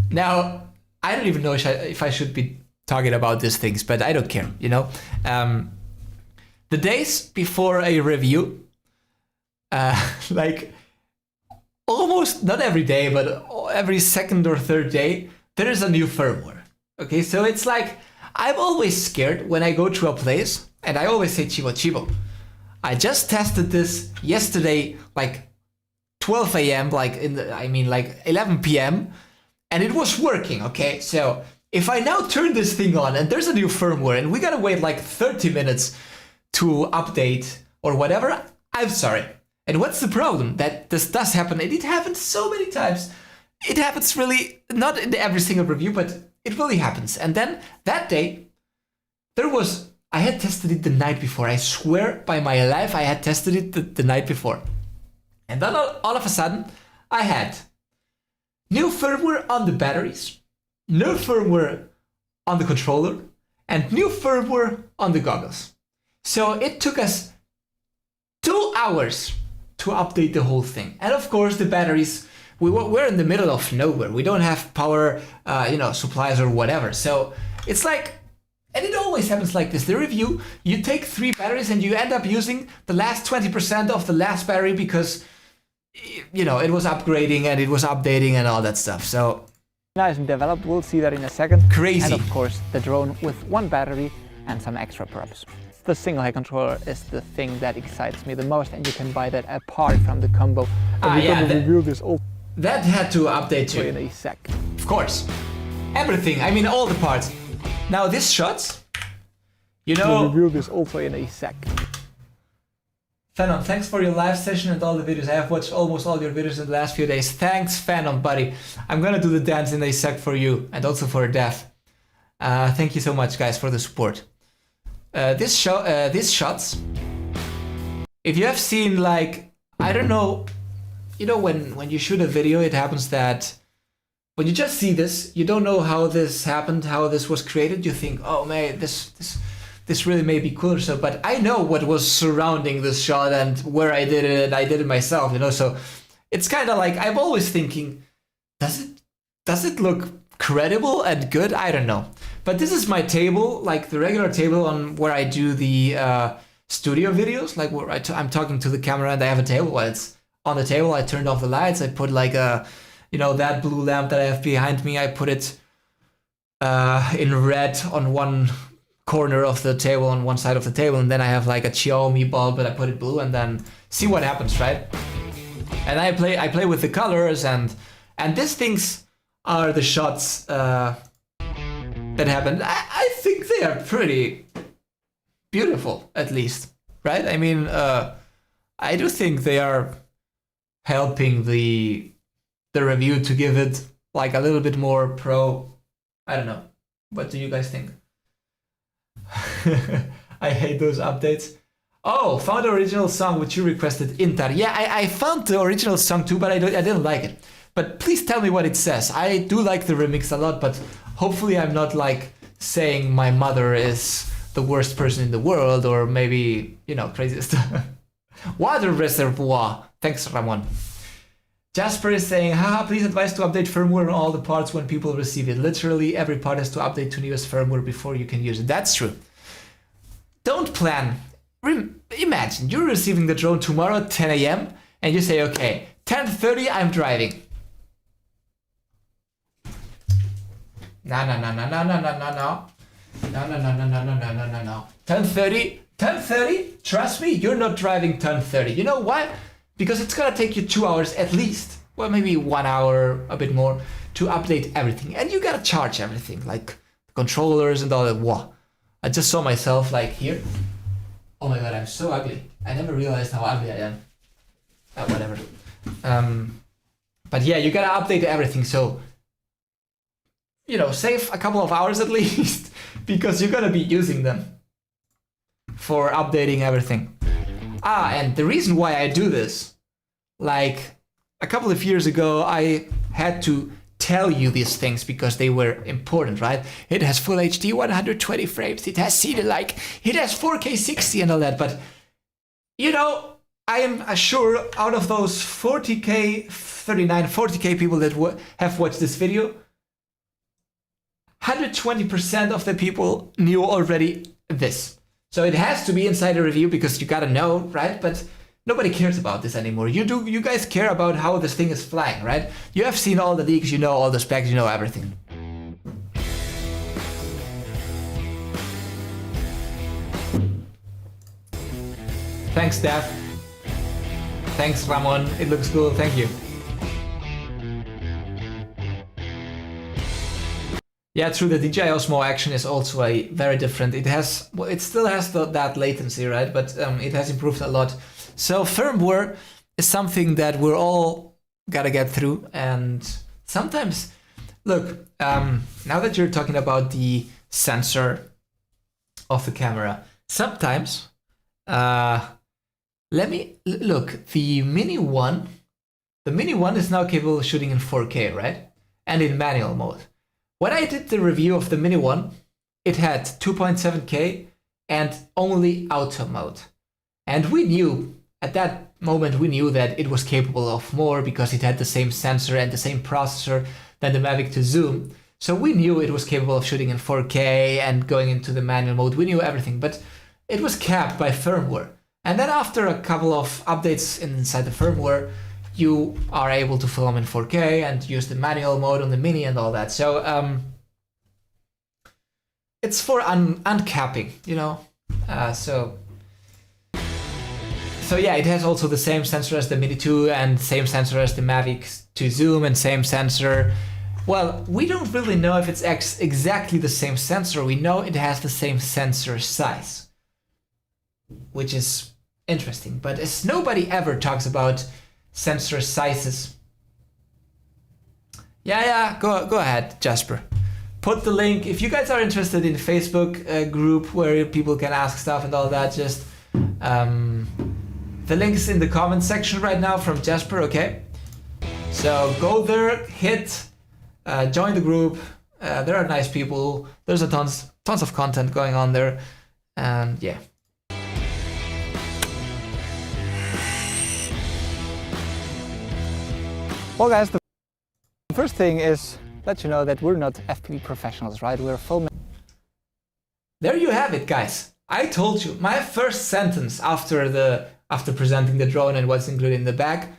Now, I don't even know if I should be talking about these things, but I don't care, you know? The days before a review, like almost not every day, but every second or third day, there is a new firmware. Okay, so it's like, I'm always scared when I go to a place, and I always say, Chivo, I just tested this yesterday, like 12 a.m., like like 11 p.m., and it was working, okay? So if I now turn this thing on and there's a new firmware and we gotta wait like 30 minutes to update or whatever, I'm sorry. And what's the problem? That this does happen, and it happens so many times. It happens really, not in every single review, but it really happens. And then that day, I had tested it the night before. I swear by my life, I had tested it the night before. And then all of a sudden, I had new firmware on the batteries, new firmware on the controller, and new firmware on the goggles. So it took us 2 hours to update the whole thing. And of course, the batteries, we're in the middle of nowhere. We don't have power, supplies or whatever. So it's like And it always happens like this. The review, you take 3 batteries and you end up using the last 20% of the last battery because, you know, it was upgrading and it was updating and all that stuff. So nice and developed, we'll see that in a second. crazy. And of course, the drone with 1 battery and some extra props. The single head controller is the thing that excites me the most, and you can buy that apart from the combo. And we're gonna review this all that had to update too. in a sec. Of course. Everything, I mean all the parts. Now this shots, you know... We'll review this also in a sec. Phenom, thanks for your live session and all the videos. I have watched almost all your videos in the last few days. Thanks, Phenom, buddy. I'm gonna do the dance in a sec for you and also for Dev. Thank you so much, guys, for the support. These shots, if you have seen, like, I don't know, you know, when you shoot a video, it happens that when you just see this, you don't know how this happened, how this was created. You think, oh man, this really may be cool or so, but I know what was surrounding this shot and where I did it, and I did it myself, you know, so it's kind of like, I'm always thinking, does it look credible and good? I don't know. But this is my table, like the regular table on where I do the studio videos, like where I'm talking to the camera and I have a table. Well, it's on the table. I turned off the lights. I put like a, you know, that blue lamp that I have behind me. I put it in red on one corner of the table, on one side of the table, and then I have like a Xiaomi bulb, but I put it blue, and then see what happens, right? And I play with the colors, and these things are the shots that happened. I think they are pretty beautiful, at least, right? I mean, I do think they are helping the review to give it like a little bit more pro. I don't know. What do you guys think? I hate those updates. Oh, found the original song which you requested, Intar. Yeah, I found the original song too, but I didn't like it. But please tell me what it says. I do like the remix a lot, but hopefully I'm not like saying my mother is the worst person in the world, or maybe, you know, crazy stuff. Water reservoir. Thanks, Ramon. Jasper is saying, haha, please advise to update firmware on all the parts when people receive it. Literally every part has to update to newest firmware before you can use it. That's true. Don't plan. Imagine you're receiving the drone tomorrow at 10 a.m. and you say, okay, 10:30 I'm driving. No. 10:30, trust me, you're not driving 10:30. You know why? Because it's gonna take you 2 hours at least, well, maybe 1 hour, a bit more, to update everything. And you gotta charge everything, like the controllers and all that. Wow. I just saw myself like here. Oh my god, I'm so ugly. I never realized how ugly I am. Whatever. But yeah, you gotta update everything, so, you know, save a couple of hours at least, because you're gonna be using them for updating everything. And the reason why I do this, like a couple of years ago, I had to tell you these things because they were important, right? It has full HD 120 frames, it has like, it has 4K 60 and all that, but, you know, I am sure out of those 40K people that have watched this video, 120% of the people knew already this. So it has to be inside a review because you gotta know, right? But nobody cares about this anymore. You guys care about how this thing is flying, right? You have seen all the leaks, you know all the specs, you know everything. Thanks, Steph. Thanks, Ramon. It looks cool. Thank you. Yeah, true. The DJI Osmo Action is also a very different. It still has that latency, right? But it has improved a lot. So firmware is something that we're all gotta get through. And sometimes, look, now that you're talking about the sensor of the camera, sometimes, let me look. The Mini One is now capable of shooting in 4K, right? And in manual mode. When I did the review of the Mini One, it had 2.7K and only auto mode. And we knew, at that moment, we knew that it was capable of more because it had the same sensor and the same processor than the Mavic 2 Zoom. So we knew it was capable of shooting in 4K and going into the manual mode. We knew everything, but it was capped by firmware. And then after a couple of updates inside the firmware, you are able to film in 4K and use the manual mode on the Mini and all that. So it's for uncapping, you know. So yeah, it has also the same sensor as the Mini 2 and same sensor as the Mavic 2 Zoom and same sensor. Well, we don't really know if it's exactly the same sensor. We know it has the same sensor size, which is interesting. But as nobody ever talks about sensor sizes. Yeah, go ahead, Jasper. Put the link. If you guys are interested in the Facebook group where people can ask stuff and all that, just the link is in the comment section right now from Jasper, okay? So go there, hit, join the group. There are nice people. There's tons of content going on there, and yeah. Well guys, the first thing is let you know that we're not FPV professionals, right? We're filming. There you have it, guys. I told you. My first sentence after presenting the drone and what's included in the bag.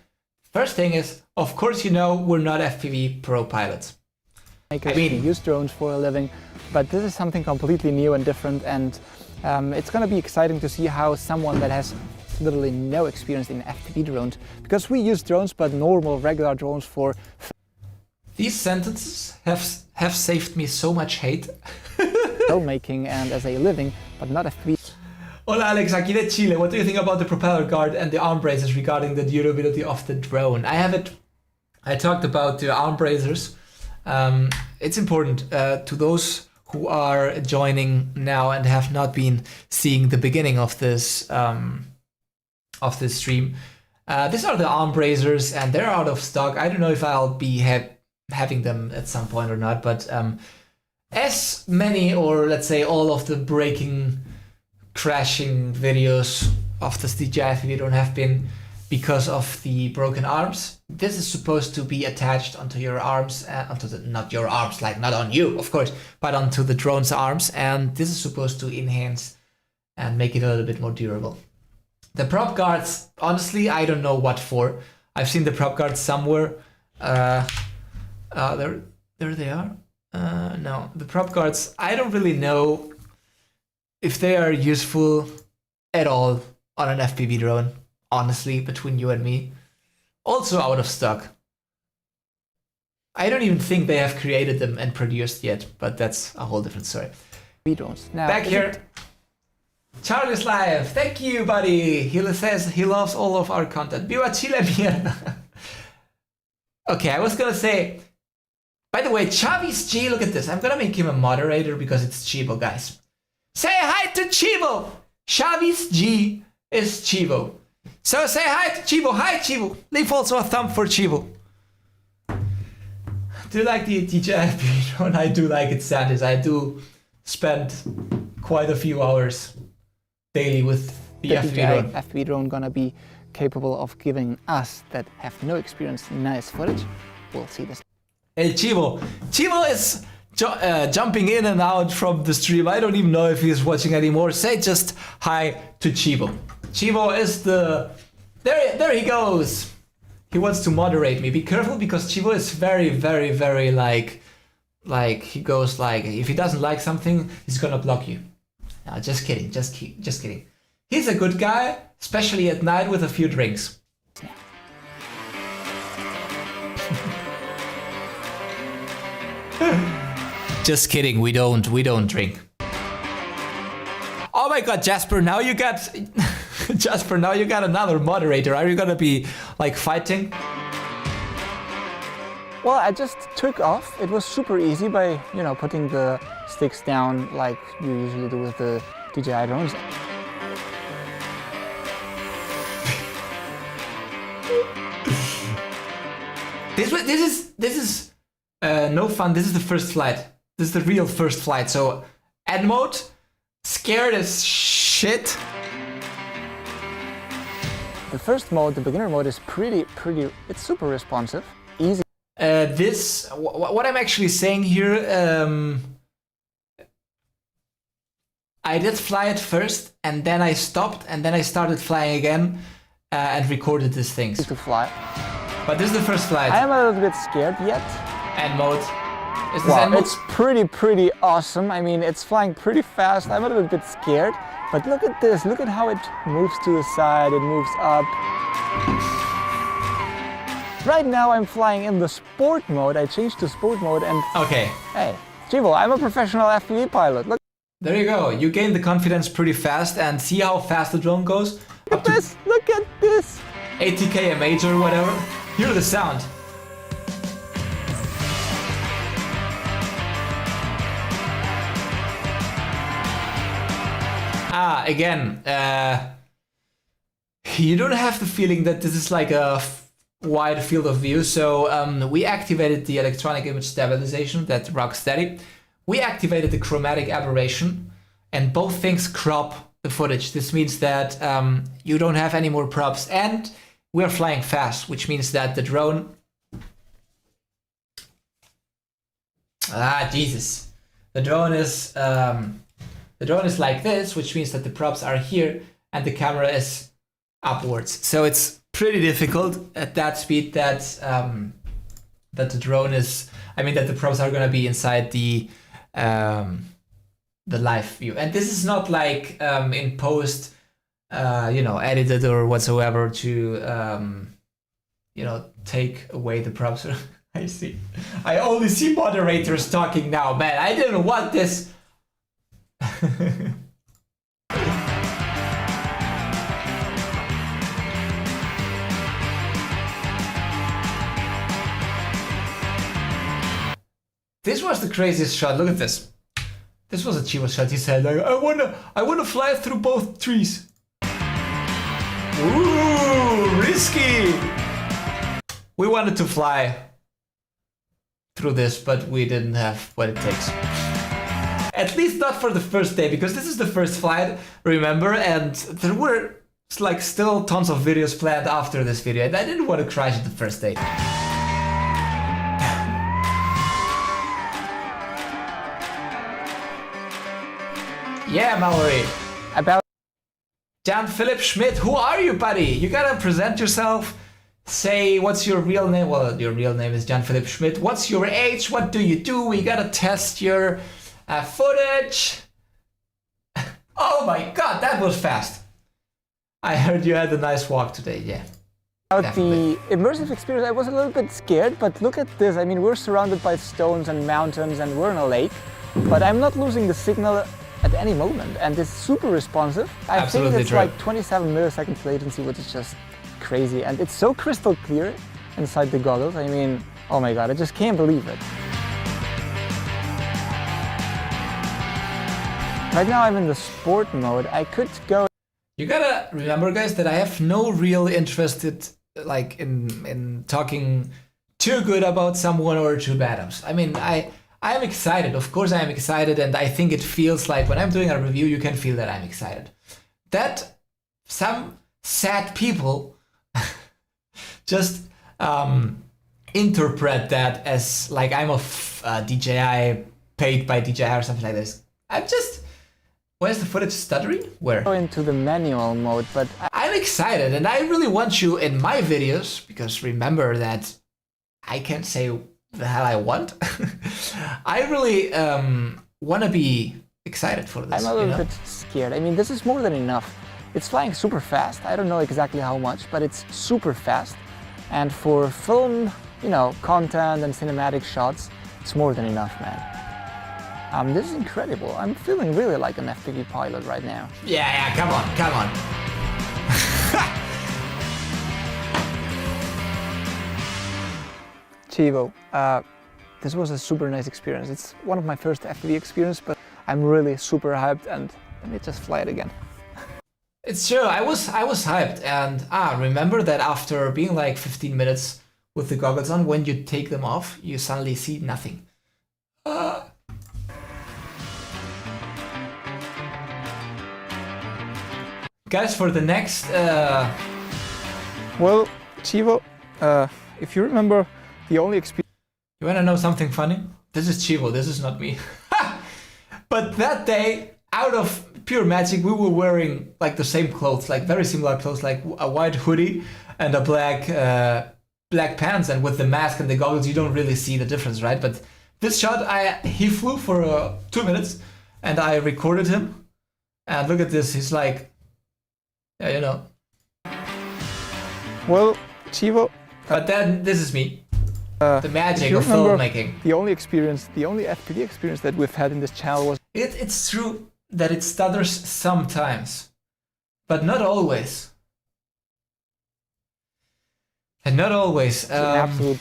First thing is, of course, you know, we're not FPV pro pilots. I mean, use drones for a living, but this is something completely new and different, and it's going to be exciting to see how someone that has literally no experience in FPV drones, because we use drones, but normal, regular drones for... These sentences have saved me so much hate. filmmaking and as a living, but not FPV. Hola Alex, aquí de Chile. What do you think about the propeller guard and the arm bracers regarding the durability of the drone? I talked about the arm bracers. It's important to those who are joining now and have not been seeing the beginning of this stream. These are the arm bracers and they're out of stock. I don't know if I'll be having them at some point or not, but as many, or let's say all of the breaking, crashing videos of this DJI FPV drone have been because of the broken arms. This is supposed to be attached onto your arms, not your arms, like not on you, of course, but onto the drone's arms, and this is supposed to enhance and make it a little bit more durable. The prop guards, honestly, I don't know what for. I've seen the prop guards somewhere. There they are. No, the prop guards, I don't really know if they are useful at all on an FPV drone, honestly, between you and me. Also out of stock. I don't even think they have created them and produced yet, but that's a whole different story. Drones. Now, back here. Charlie's live. Thank you, buddy. He says he loves all of our content. Viva Chile, mierda. Okay, I was gonna say, by the way, Chavis G, look at this. I'm gonna make him a moderator because it's Chivo, guys. Say hi to Chivo. Chavis G is Chivo. So say hi to Chivo. Hi, Chivo. Leave also a thumb for Chivo. Do you like the DJI FPV drone? I do like it, Sanders. I do spend quite a few hours daily with the FPV drone gonna be capable of giving us that have no experience nice footage. We'll see this. El Chivo. Chivo is jumping in and out from the stream. I don't even know if he's watching anymore. Say just hi to Chivo. Chivo is the... There he goes. He wants to moderate me. Be careful because Chivo is very, very, very like he goes like, if he doesn't like something, he's gonna block you. No, just kidding. Just kidding. He's a good guy, especially at night with a few drinks. Just kidding, we don't drink. Oh my god, Jasper, now you got Jasper, now you got another moderator. Are you gonna be like fighting? Well, I just took off. It was super easy by, you know, putting the sticks down like you usually do with the DJI drones. This is no fun. This is the first flight. This is the real first flight. So, ad mode, scared as shit. The first mode, the beginner mode, is pretty. It's super responsive, easy. this, what I'm actually saying here, I did fly it first, and then I stopped, and then I started flying again, and recorded these things. To fly. But this is the first flight. I am a little bit scared yet. End mode. Is this Wow, end mode? it's pretty awesome. I mean, it's flying pretty fast. I'm a little bit scared, but look at this. Look at how it moves to the side. It moves up. Right now I'm flying in the sport mode. I changed to sport mode and Okay. hey, Chivo, I'm a professional FPV pilot. Look There you go. You gain the confidence pretty fast, and see how fast the drone goes? at this. Look at this. 80k a major, whatever. Hear the sound. Again, you don't have the feeling that this is like a wide field of view. So we activated the electronic image stabilization, that rock steady. We activated the chromatic aberration, and both things crop the footage. This means that you don't have any more props, and we're flying fast, which means that the drone... Jesus. The drone is like this, which means that the props are here and the camera is upwards. So it's pretty difficult at that speed that the drone is, that the props are gonna be inside the live view. And this is not like in post, edited or whatsoever to, take away the props. I see. I only see moderators talking now, man. I didn't want this. This was the craziest shot. Look at this. This was a Chivo shot. He said, like, I wanna fly through both trees. Ooh, risky. We wanted to fly through this, but we didn't have what it takes. At least not for the first day, because this is the first flight, remember? And there were like still tons of videos planned after this video, and I didn't want to crash it the first day. Yeah, Mallory. About Jan Philip Schmidt, who are you, buddy? You gotta present yourself. Say, what's your real name? Well, your real name is Jan Philip Schmidt. What's your age? What do you do? We gotta test your footage. Oh my god, that was fast. I heard you had a nice walk today, yeah. About the immersive experience, I was a little bit scared, but look at this. I mean, we're surrounded by stones and mountains and we're in a lake, but I'm not losing the signal at any moment, and it's super responsive. I think it's like 27 milliseconds latency, which is just crazy, and it's so crystal clear inside the goggles. I mean, oh my god, I just can't believe it. Right now I'm in the sport mode. I could go... You gotta remember, guys, that I have no real interest in talking too good about someone or too bad. I mean, I am excited. Of course I am excited, and I think it feels like when I'm doing a review, you can feel that I'm excited. That some sad people just interpret that as like I'm a DJI, paid by DJI or something like this. I'm just... Where's the footage stuttering? Where? Go into the manual mode, but I'm excited, and I really want you in my videos, because remember that I can't say the hell I want. I really want to be excited for this. I'm a little bit scared. I mean, this is more than enough. It's flying super fast. I don't know exactly how much, but it's super fast. And for film, content and cinematic shots, it's more than enough, man. This is incredible. I'm feeling really like an FPV pilot right now. Yeah, come on. Chivo, this was a super nice experience. It's one of my first FPV experience, but I'm really super hyped, and let me just fly it again. It's true, I was hyped, and remember that after being like 15 minutes with the goggles on, when you take them off, you suddenly see nothing. Guys, for the next... Well, Chivo, if you remember, the only experience... You wanna know something funny? This is Chivo, this is not me. But that day, out of pure magic, we were wearing like the same clothes, like very similar clothes, like a white hoodie and a black pants, and with the mask and the goggles, you don't really see the difference, right? But this shot, he flew for 2 minutes, and I recorded him. And look at this, he's like, yeah, you know. Well, Chivo. But then this is me. The magic of filmmaking. The only FPV experience that we've had in this channel was. It's true that it stutters sometimes, but not always. And not always. Absolute.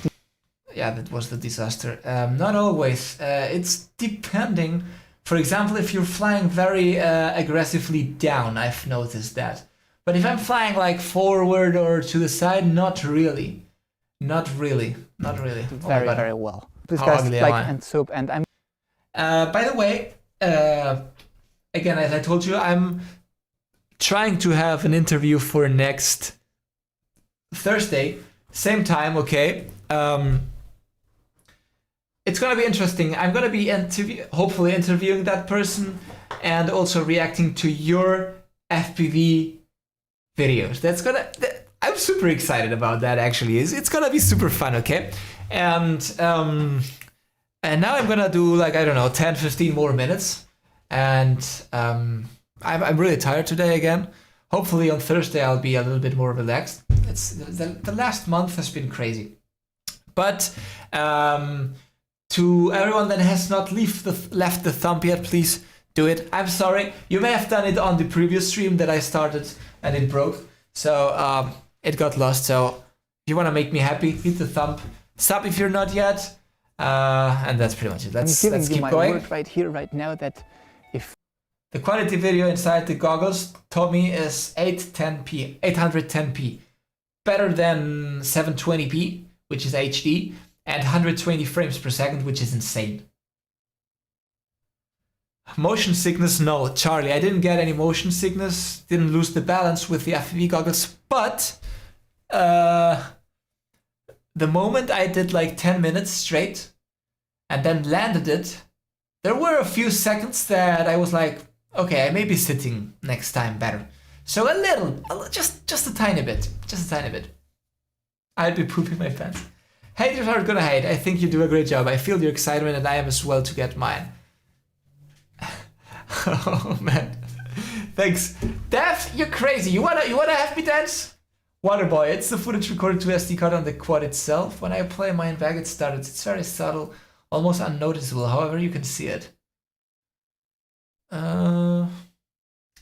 Yeah, that was the disaster. Not always. It's depending. For example, if you're flying very aggressively down, I've noticed that. But if I'm flying like forward or to the side, not really. Not really. Very, very well. This How guy's ugly am like I? and soap, and I'm. By the way, again, as I told you, I'm trying to have an interview for next Thursday, same time, okay? It's gonna be interesting. I'm gonna be hopefully interviewing that person and also reacting to your FPV videos. I'm super excited about that. Actually, it's gonna be super fun, okay? And now I'm gonna do like, I don't know, 10-15 more minutes, and I'm really tired today again. Hopefully on Thursday I'll be a little bit more relaxed. It's the last month has been crazy, but to everyone that has not left the thumb yet, please do it. I'm sorry, you may have done it on the previous stream that I started and it broke, so it got lost. So if you want to make me happy, hit the thumb. Sub if you're not yet, and that's pretty much it. Let's keep going. I'm giving you my word right here, right now, that if the quality video inside the goggles, Tommy, is 810p, better than 720p, which is HD, and 120 frames per second, which is insane. Motion sickness, no, Charlie, I didn't get any motion sickness, didn't lose the balance with the FPV goggles, but the moment I did like 10 minutes straight and then landed it, there were a few seconds that I was like, okay, I may be sitting next time better. So just a tiny bit. I'd be pooping my pants. Haters are gonna hate. I think you do a great job. I feel your excitement and I am as well to get mine. Oh man. Thanks. Dev, you're crazy. You wanna have me dance? Waterboy, it's the footage recorded to SD card on the quad itself. When I play mine back, it starts. It's very subtle, almost unnoticeable. However, you can see it. I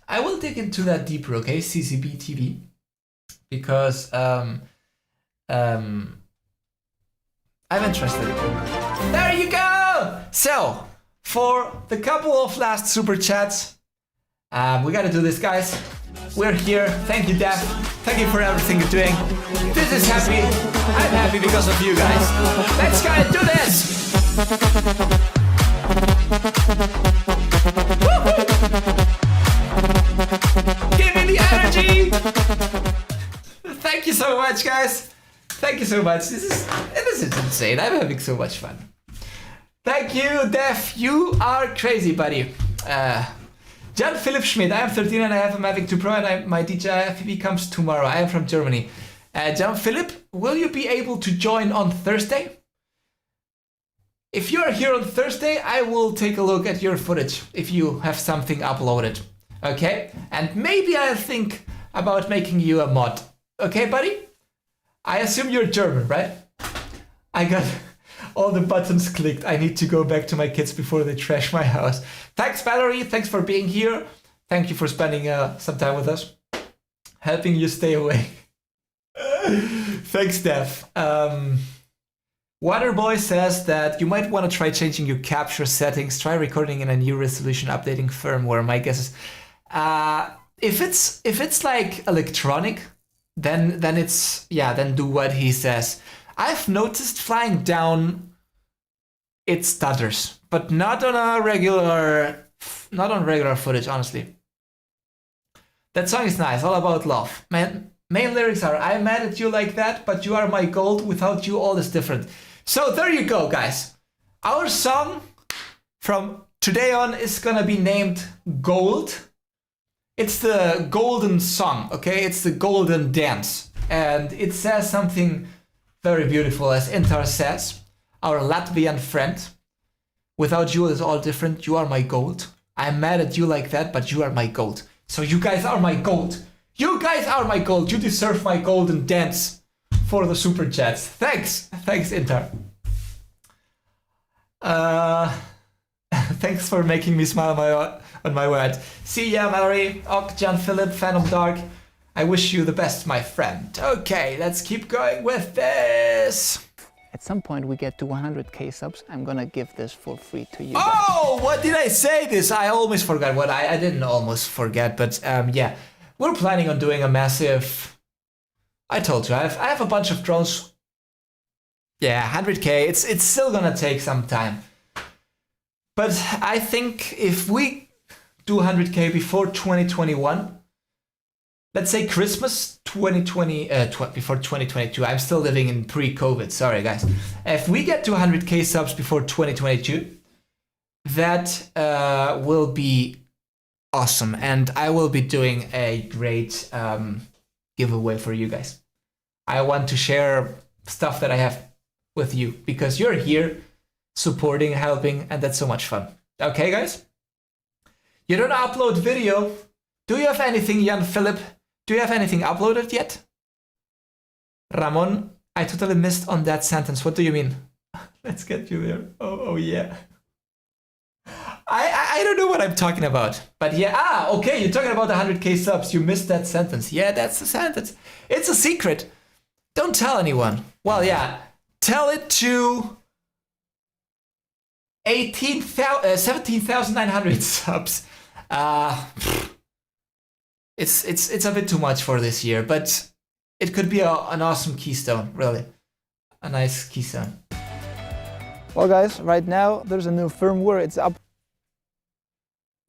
will dig into that deeper, okay? CCB TV, because I'm interested. There you go. So for the couple of last super chats, we gotta do this, guys. We're here. Thank you, Dev. Thank you for everything you're doing. This is happy. I'm happy because of you guys. Let's go and do this. Give me the energy. Thank you so much, guys. Thank you so much. This is insane. I'm having so much fun. Thank you, Dev. You are crazy, buddy. John Philip Schmidt, I am 13 and I have a Mavic 2 Pro and my DJI FPV comes tomorrow. I am from Germany. John Philip, will you be able to join on Thursday? If you are here on Thursday, I will take a look at your footage if you have something uploaded. Okay? And maybe I'll think about making you a mod. Okay, buddy? I assume you're German, right? I got all the buttons clicked. I need to go back to my kids before they trash my house. Thanks, Valerie. Thanks for being here. Thank you for spending some time with us. Helping you stay awake. Thanks, Dev. Waterboy says that you might want to try changing your capture settings. Try recording in a new resolution, updating firmware. My guess is, if it's like electronic, then it's, yeah, then do what he says. I've noticed flying down, it stutters, but not on regular footage, honestly. That song is nice, all about love. Man, main lyrics are, I'm mad at you like that, but you are my gold. Without you, all is different. So there you go, guys. Our song from today on is gonna be named Gold. It's the golden song, okay? It's the golden dance. And it says something very beautiful, as Intar says, our Latvian friend. Without you, it's all different. You are my gold. I'm mad at you like that, but you are my gold. So you guys are my gold. You guys are my gold. You deserve my golden dance for the super chats. Thanks. Thanks, Intar. Thanks for making me smile on my word. See ya, Mallory, Ok, John Philip, Phantom Dark. I wish you the best, my friend. Okay, let's keep going with this. At some point we get to 100k subs, I'm gonna give this for free to you guys. Oh, what did I say this? I almost forgot what I didn't almost forget, but yeah. We're planning on doing a massive... I told you, I have a bunch of drones. Yeah, 100k, it's still gonna take some time. But I think if we do 100k before 2021, let's say Christmas 2020, before 2022, I'm still living in pre-COVID, sorry guys. If we get to 100k subs before 2022, that will be awesome. And I will be doing a great giveaway for you guys. I want to share stuff that I have with you because you're here supporting, helping, and that's so much fun. Okay, guys? You don't upload video. Do you have anything, Jan Philip? Do you have anything uploaded yet? Ramon, I totally missed on that sentence. What do you mean? Let's get you there. Oh yeah. I don't know what I'm talking about. But yeah, okay, you're talking about the 100k subs. You missed that sentence. Yeah, that's the sentence. It's a secret. Don't tell anyone. Well, yeah. Tell it to 17,900 subs. It's a bit too much for this year, but it could be an awesome keystone, really. A nice keystone. Well guys, right now there's a new firmware, it's up.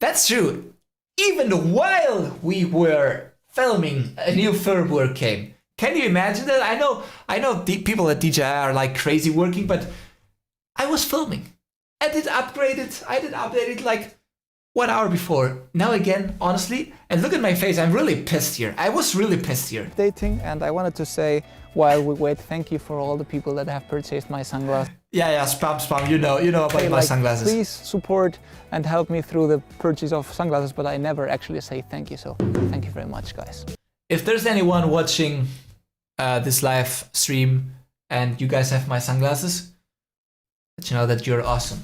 That's true. Even while we were filming, a new firmware came. Can you imagine that? I know the people at DJI are like crazy working, but I was filming. I did upgrade it like 1 hour before. Now again, honestly, and look at my face, I'm really pissed here. I was really pissed here. Updating, and I wanted to say, while we wait, thank you for all the people that have purchased my sunglasses. Yeah, spam, you know about my sunglasses. Please support and help me through the purchase of sunglasses, but I never actually say thank you, so thank you very much, guys. If there's anyone watching this live stream and you guys have my sunglasses, let you know that you're awesome.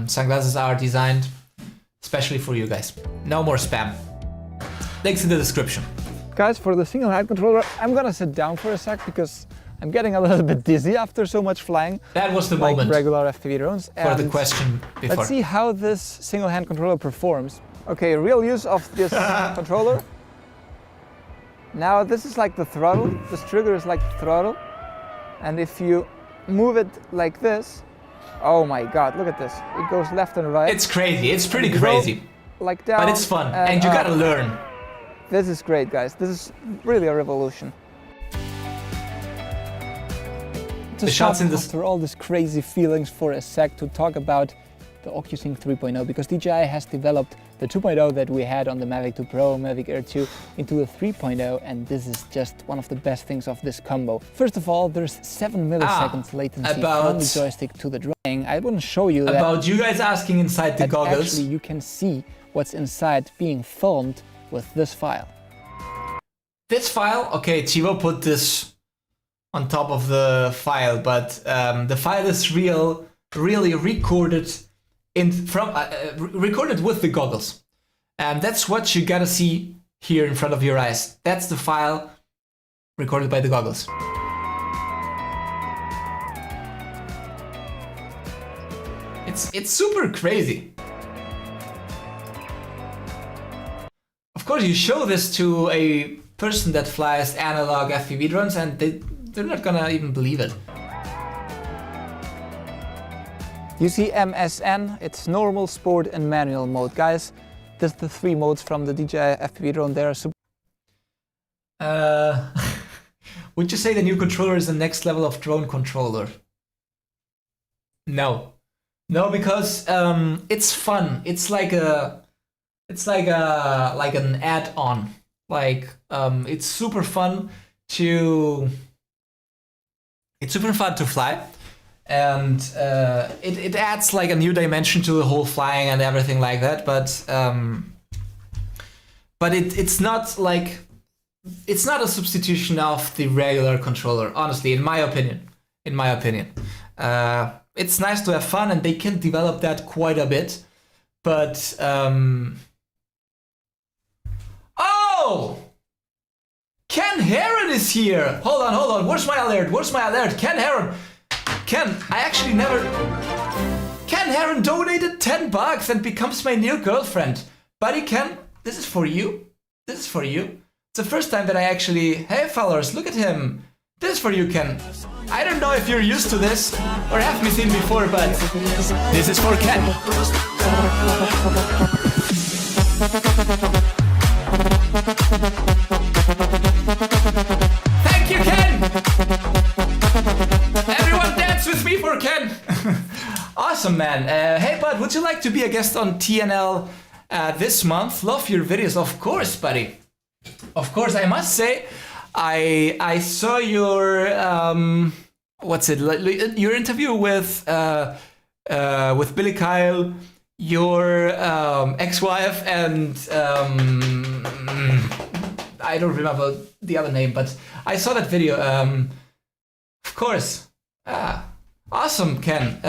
Sunglasses are designed especially for you guys. No more spam. Links in the description. Guys, for the single hand controller, I'm gonna sit down for a sec because I'm getting a little bit dizzy after so much flying. That was the like moment. Regular FPV drones. For the question before. Let's see how this single hand controller performs. Okay, real use of this controller. Now this is like the throttle. This trigger is like the throttle. And if you move it like this, oh my god, look at this. It goes left and right. It's crazy, it's pretty crazy. Like down. But it's fun, and you gotta learn. This is great, guys. This is really a revolution. To stop after all these crazy feelings for a sec to talk about the OcuSync 3.0, because DJI has developed the 2.0 that we had on the Mavic 2 Pro, Mavic Air 2 into the 3.0, and this is just one of the best things of this combo. First of all, there's 7 milliseconds latency from the joystick to the drone. I wouldn't show you that. About you guys asking inside the goggles. Actually, you can see what's inside being filmed with this file. This file? Okay, Chivo put this on top of the file, but the file is really recorded recorded with the goggles. And that's what you gotta see here in front of your eyes. That's the file recorded by the goggles. It's super crazy. Of course, you show this to a person that flies analog FPV drones and they're not gonna even believe it. You see MSN, it's normal, sport and manual mode. Guys, this is the 3 modes from the DJI FPV drone. They are super. Would you say the new controller is the next level of drone controller? No, because it's fun. It's like an add-on. Like it's super fun to fly, and it adds like a new dimension to the whole flying and everything like that. But it's not like, it's not a substitution of the regular controller. Honestly, in my opinion, it's nice to have fun, and they can develop that quite a bit. But oh, Ken Heron is here. Hold on. Where's my alert? Ken Heron. Ken Heron donated $10 and becomes my new girlfriend. Buddy Ken, this is for you. It's the first time that I actually... Hey fellas, look at him. This is for you, Ken. I don't know if you're used to this or have me seen before, but this is for Ken. Thank you, Ken! Everyone dance with me for Ken! Awesome, man. Hey, bud, would you like to be a guest on TNL this month? Love your videos, of course, buddy. Of course, I must say, I saw your your interview with Billy Kyle, your ex-wife, and I don't remember the other name, but I saw that video. Of course, awesome, Ken.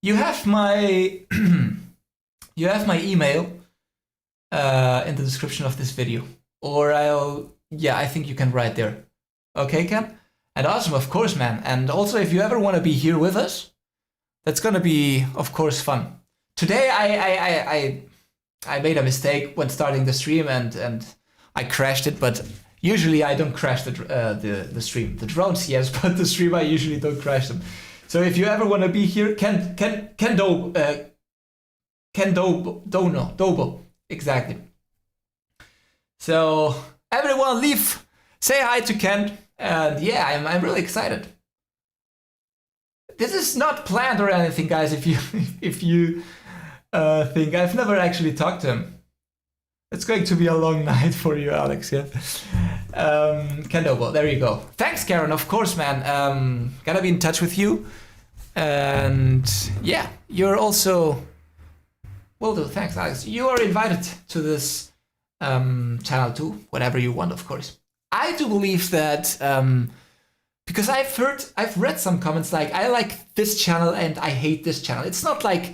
You have my email in the description of this video, or I think you can write there. Okay, Ken? And awesome, of course, man. And also, if you ever want to be here with us, that's gonna be, of course, fun. Today, I made a mistake when starting the stream, and I crashed it. But usually, I don't crash the stream. The drones, yes, but the stream, I usually don't crash them. So if you ever want to be here, Dobo, exactly. So everyone, say hi to Ken, and yeah, I'm really excited. This is not planned or anything, guys. If you think, I've never actually talked to him. It's going to be a long night for you, Alex. Yeah. Ken Dobo, there you go. Thanks, Karen. Of course, man. Gonna be in touch with you, and yeah, you're also. Will do. Thanks, Alex. You are invited to this channel too, whatever you want, of course. I do believe that because I've read some comments like, I like this channel and I hate this channel. It's not like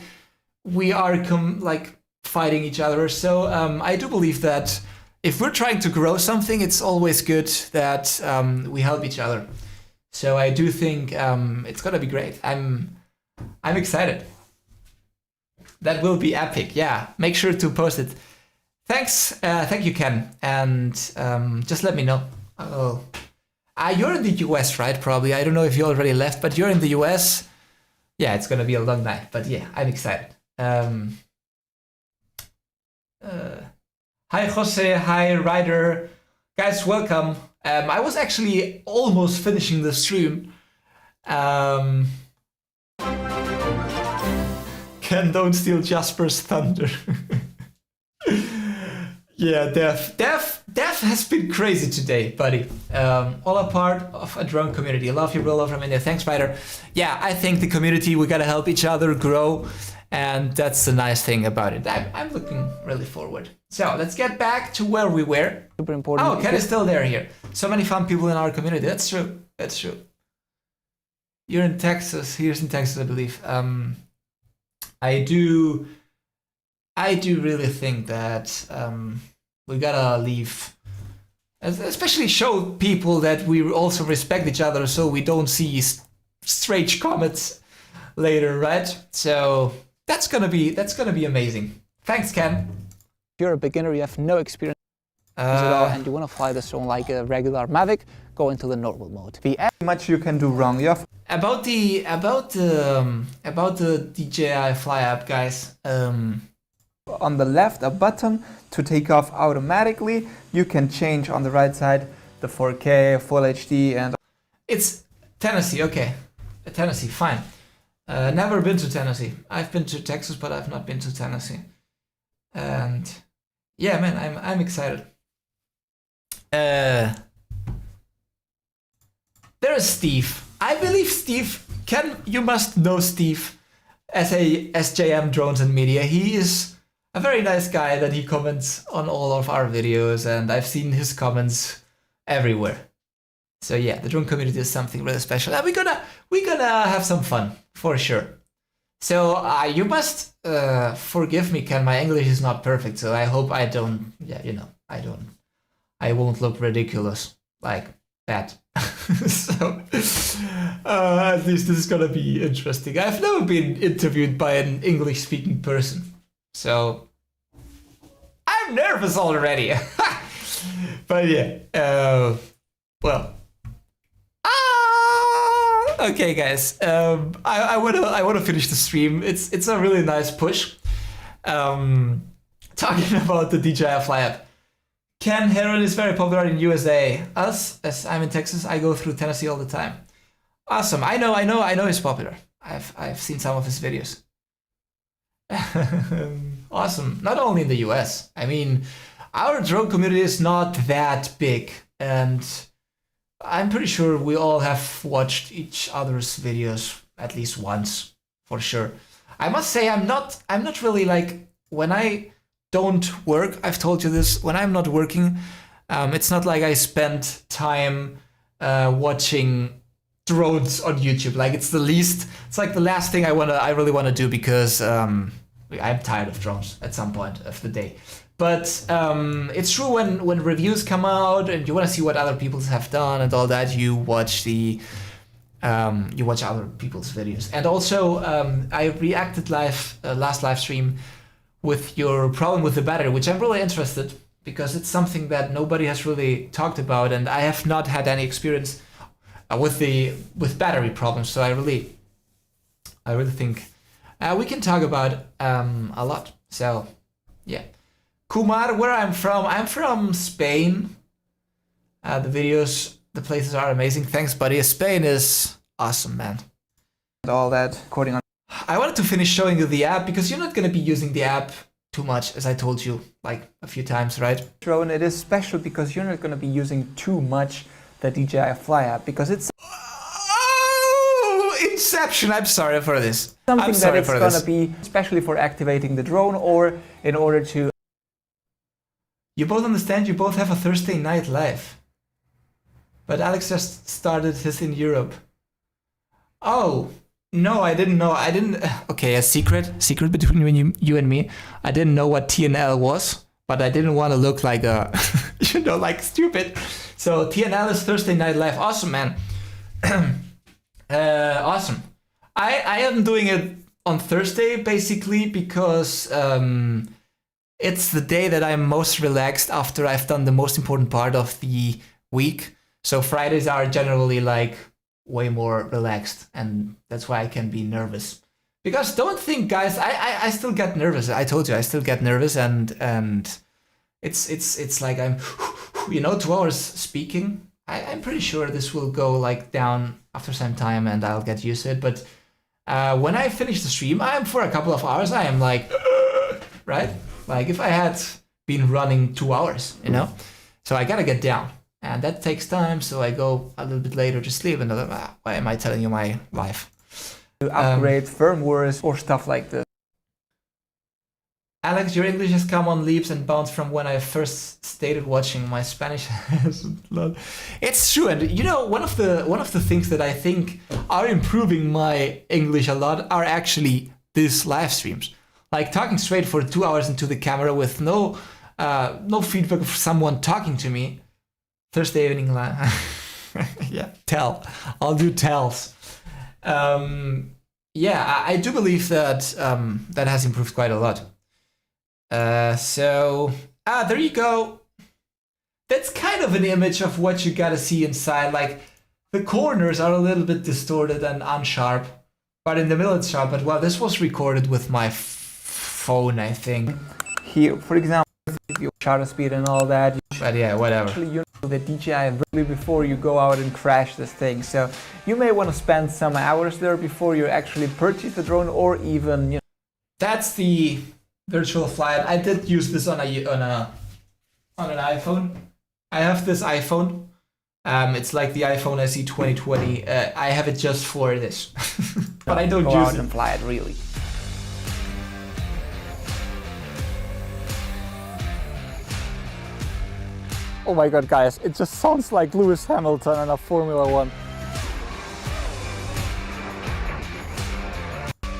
we are fighting each other. So I do believe that if we're trying to grow something, it's always good that we help each other. So I do think it's gonna be great. I'm excited. That will be epic. Yeah, make sure to post it. Thanks, thank you, Ken, and just let me know. You're in the US, right? Probably. I don't know if you already left, but you're in the US. Yeah, it's gonna be a long night, but yeah, I'm excited. Hi, Jose. Hi, Ryder. Guys, welcome. I was actually almost finishing the stream. Ken, don't steal Jasper's thunder. Yeah, Dev has been crazy today, buddy. All a part of a drone community. I love you, bro. Love from India. Thanks, Ryder. Yeah, I think the community, we gotta help each other grow, and that's the nice thing about it. I'm looking really forward. So let's get back to where we were. Super important. Oh, Ken is still there here. So many fun people in our community. That's true. That's true. You're in Texas. Here's in Texas, I believe. I do really think that we gotta leave, especially show people that we also respect each other, so we don't see strange comments later, right? So that's gonna be amazing. Thanks, Ken. If you're a beginner, you have no experience at all, and you want to fly this drone like a regular Mavic, go into the normal mode. Much you can do wrong. You have about the DJI Fly app, guys. on the left a button to take off automatically. You can change on the right side the 4K, Full HD, and it's Tennessee. Okay, Tennessee, fine. Never been to Tennessee. I've been to Texas, but I've not been to Tennessee. And yeah, man, I'm excited. There is Steve. I believe Steve. You must know Steve as a SJM Drones and Media. He is a very nice guy that he comments on all of our videos, and I've seen his comments everywhere. So yeah, the drone community is something really special, and we're gonna have some fun for sure. So you must forgive me, Ken. My English is not perfect, so I hope I don't. Yeah, you know, I won't look ridiculous like that. So at least this is gonna be interesting. I've never been interviewed by an English-speaking person, so I'm nervous already. But yeah, well. Okay, guys. I wanna finish the stream. It's a really nice push. Talking about the DJI Fly app. Ken Heron is very popular in USA. Us, as I'm in Texas, I go through Tennessee all the time. Awesome. I know he's popular. I've seen some of his videos. Awesome. Not only in the US. I mean, our drone community is not that big, and I'm pretty sure we all have watched each other's videos at least once, for sure. I must say I'm not really like, when I don't work, I've told you this, when I'm not working, it's not like I spend time watching drones on YouTube. Like it's like the last thing I really wanna do, because I'm tired of drones at some point of the day. But it's true, when reviews come out and you want to see what other people have done and all that, you watch other people's videos. And also, I reacted last live stream with your problem with the battery, which I'm really interested, because it's something that nobody has really talked about, and I have not had any experience with battery problems. So I really think we can talk about a lot. So yeah. Kumar, where I'm from Spain. The places are amazing. Thanks, buddy. Spain is awesome, man. And all that, according on. I wanted to finish showing you the app, because you're not going to be using the app too much, as I told you like a few times, right? Drone, it is special because you're not going to be using too much the DJI Fly app, because it's Inception. I'm sorry for this. Something that it's going to be especially for activating the drone, or in order to. You both understand, you both have a Thursday night live. But Alex just started his in Europe. Oh, no, I didn't know. Okay, a secret between you and me. I didn't know what TNL was, but I didn't want to look like like stupid. So TNL is Thursday night live. Awesome, man. Awesome. I am doing it on Thursday, basically, because it's the day that I'm most relaxed after I've done the most important part of the week. So Fridays are generally like way more relaxed, and that's why I can be nervous. Because don't think, guys, I still get nervous. I told you I still get nervous, and it's like I'm 2 hours speaking. I'm pretty sure this will go like down after some time, and I'll get used to it. But when I finish the stream, for a couple of hours, I am like, right? Like if I had been running 2 hours, So I gotta get down, and that takes time. So I go a little bit later to sleep, and I'm like, why am I telling you my life? To upgrade firmwares or stuff like this. Alex, your English has come on leaps and bounds from when I first started watching. My Spanish has not. It's true, and one of the things that I think are improving my English a lot are actually these live streams. Like talking straight for 2 hours into the camera with no feedback of someone talking to me. Thursday evening live. Yeah, I'll do tells. Yeah, I do believe that that has improved quite a lot. There you go. That's kind of an image of what you gotta see inside. Like the corners are a little bit distorted and unsharp, but in the middle it's sharp. But well, this was recorded with my phone, I think. Here, for example, if you shutter speed and all that. But yeah, whatever. Actually, the DJI really before you go out and crash this thing. So you may want to spend some hours there before you actually purchase the drone, or even, you know. That's the virtual flight. I did use this on an iPhone. I have this iPhone. It's like the iPhone SE 2020. I have it just for this, but I don't go use out it. and fly it really. Oh my god, guys, it just sounds like Lewis Hamilton in a Formula One.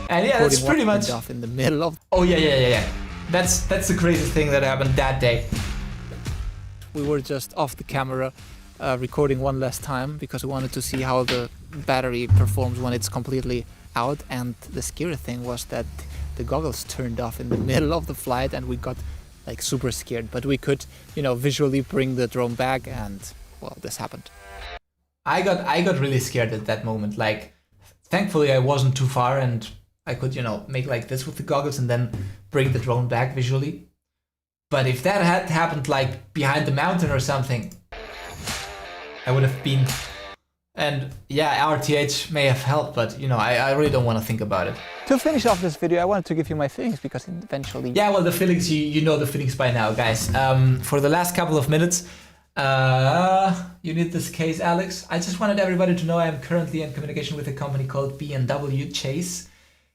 And yeah, that's pretty much off in the middle of. Oh yeah. That's the craziest thing that happened that day. We were just off the camera, recording one last time because we wanted to see how the battery performs when it's completely out. And the scary thing was that the goggles turned off in the middle of the flight, and we got like super scared. But we could, visually bring the drone back, and well, this happened. I got really scared at that moment. Like, thankfully I wasn't too far, and I could, make like this with the goggles and then bring the drone back visually. But if that had happened like behind the mountain or something, I would have been. And yeah, RTH may have helped, but I really don't want to think about it. To finish off this video, I wanted to give you my feelings because eventually. Yeah, well, the feelings, you know the feelings by now, guys. For the last couple of minutes, you need this case, Alex. I just wanted everybody to know I am currently in communication with a company called B&W Chase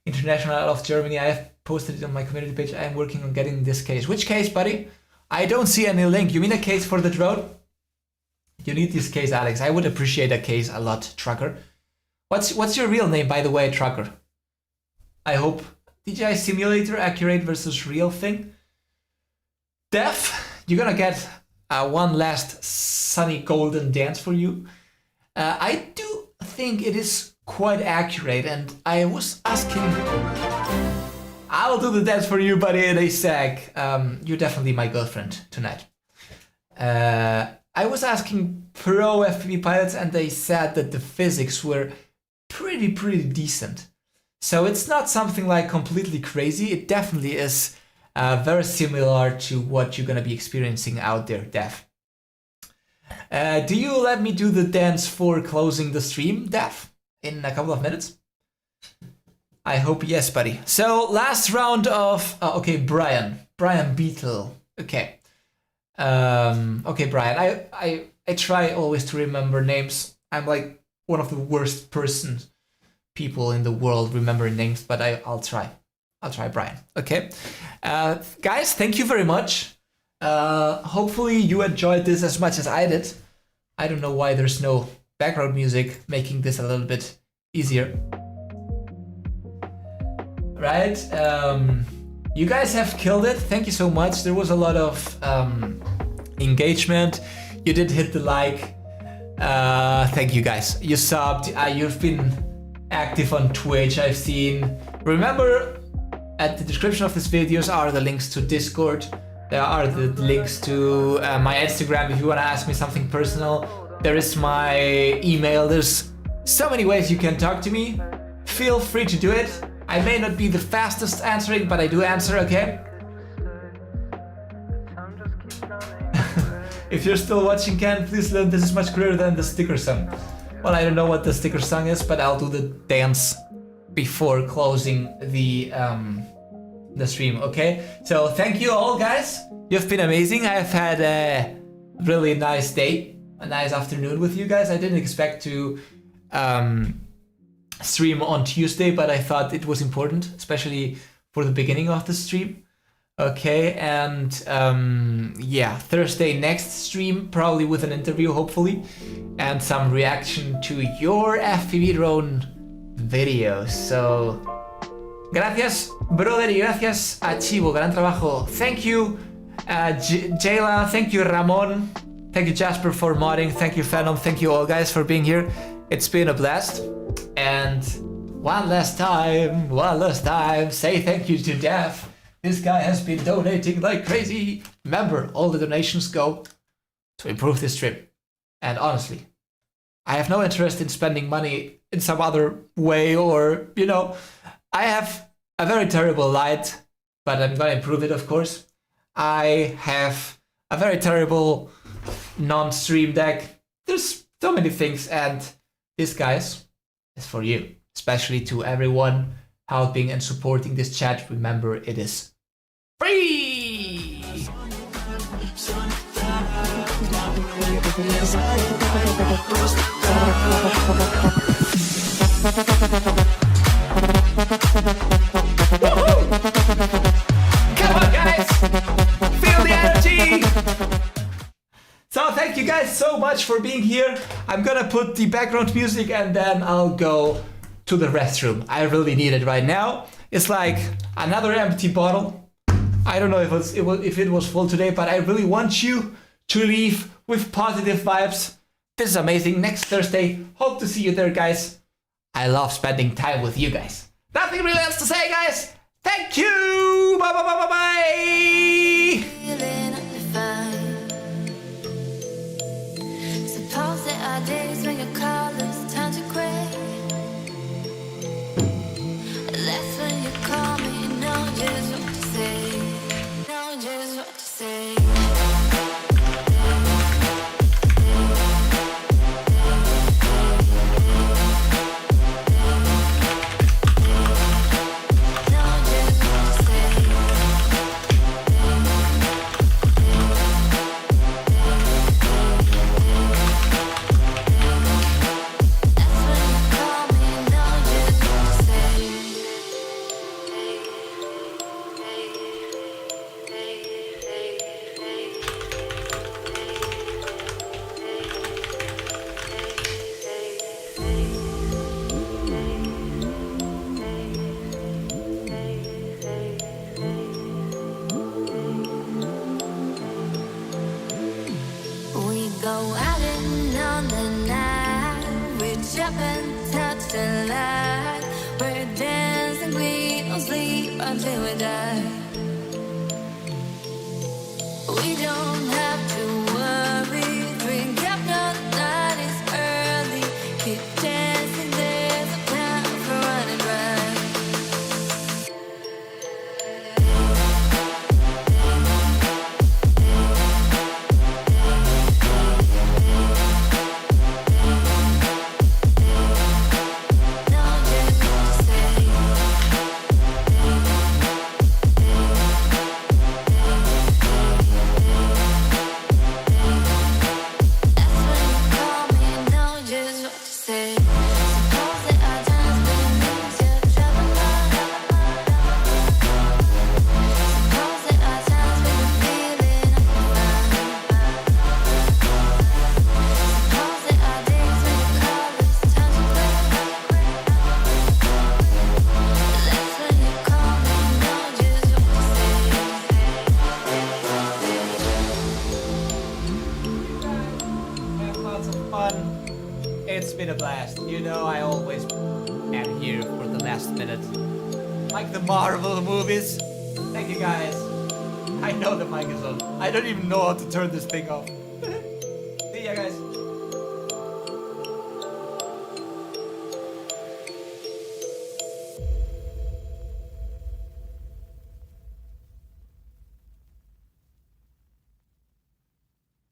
International out of Germany. I have posted it on my community page. I am working on getting this case. Which case, buddy? I don't see any link. You mean a case for the drone? You need this case, Alex. I would appreciate a case a lot, Trucker. What's your real name, by the way, Trucker? I hope. DJI Simulator, accurate versus real thing. Def, you're gonna get one last sunny golden dance for you. I do think it is quite accurate, and I was asking. I'll do the dance for you, buddy, in a sec. You're definitely my girlfriend tonight. I was asking pro FPV pilots, and they said that the physics were pretty decent. So it's not something like completely crazy. It definitely is very similar to what you're gonna be experiencing out there, Def. Do you let me do the dance for closing the stream, Def, in a couple of minutes? I hope yes, buddy. So last round of okay, Brian Beetle. Okay. Okay, Brian, I try always to remember names. I'm like one of the worst people in the world remembering names, but I'll try. I'll try, Brian. Okay. Guys, thank you very much. Hopefully you enjoyed this as much as I did. I don't know why there's no background music, making this a little bit easier. Right? You guys have killed it. Thank you so much. There was a lot of engagement. You did hit the like. Thank you guys. You subbed. You've been active on Twitch, I've seen. Remember, at the description of this videos are the links to Discord. There are the links to my Instagram if you want to ask me something personal. There is my email. There's so many ways you can talk to me. Feel free to do it. I may not be the fastest answering, but I do answer, okay? If you're still watching, Ken, please learn this is much clearer than the sticker song. Well, I don't know what the sticker song is, but I'll do the dance before closing the stream, okay? So thank you all, guys. You've been amazing. I've had a really nice day, a nice afternoon with you guys. I didn't expect to stream on Tuesday, but I thought it was important, especially for the beginning of the stream. Okay, and yeah, Thursday next stream, probably with an interview, hopefully, and some reaction to your FPV drone videos. So, gracias, brother, y gracias a Chivo, gran trabajo. Thank you, Jayla, thank you, Ramon, thank you, Jasper, for modding, thank you, Phantom, thank you all, guys, for being here. It's been a blast. And one last time, say thank you to Def. This guy has been donating like crazy. Remember, all the donations go to improve this trip. And honestly, I have no interest in spending money in some other way, or, I have a very terrible light, but I'm gonna improve it, of course. I have a very terrible non-stream deck. There's so many things, and this, guys, is for you. Especially to everyone helping and supporting this chat. Remember, it is free! Come on, guys! Feel the energy! So thank you guys so much for being here. I'm gonna put the background music and then I'll go to the restroom. I really need it right now. It's like another empty bottle. I don't know if it was full today, but I really want you to leave with positive vibes. This is amazing. Next Thursday, hope to see you there, guys. I love spending time with you guys. Nothing really else to say, guys. Thank you. Bye bye bye bye bye. Suppose there are days when your colors turn to gray. That's when you call me, you know just what to say. Know just what to say. Until we die, we don't have to worry. Drink up, no night is early. Keep dancing, there's a plan for running right. It's been a blast. You know I always am here for the last minute. Like the Marvel movies. Thank you guys. I know the mic is on. I don't even know how to turn this thing off.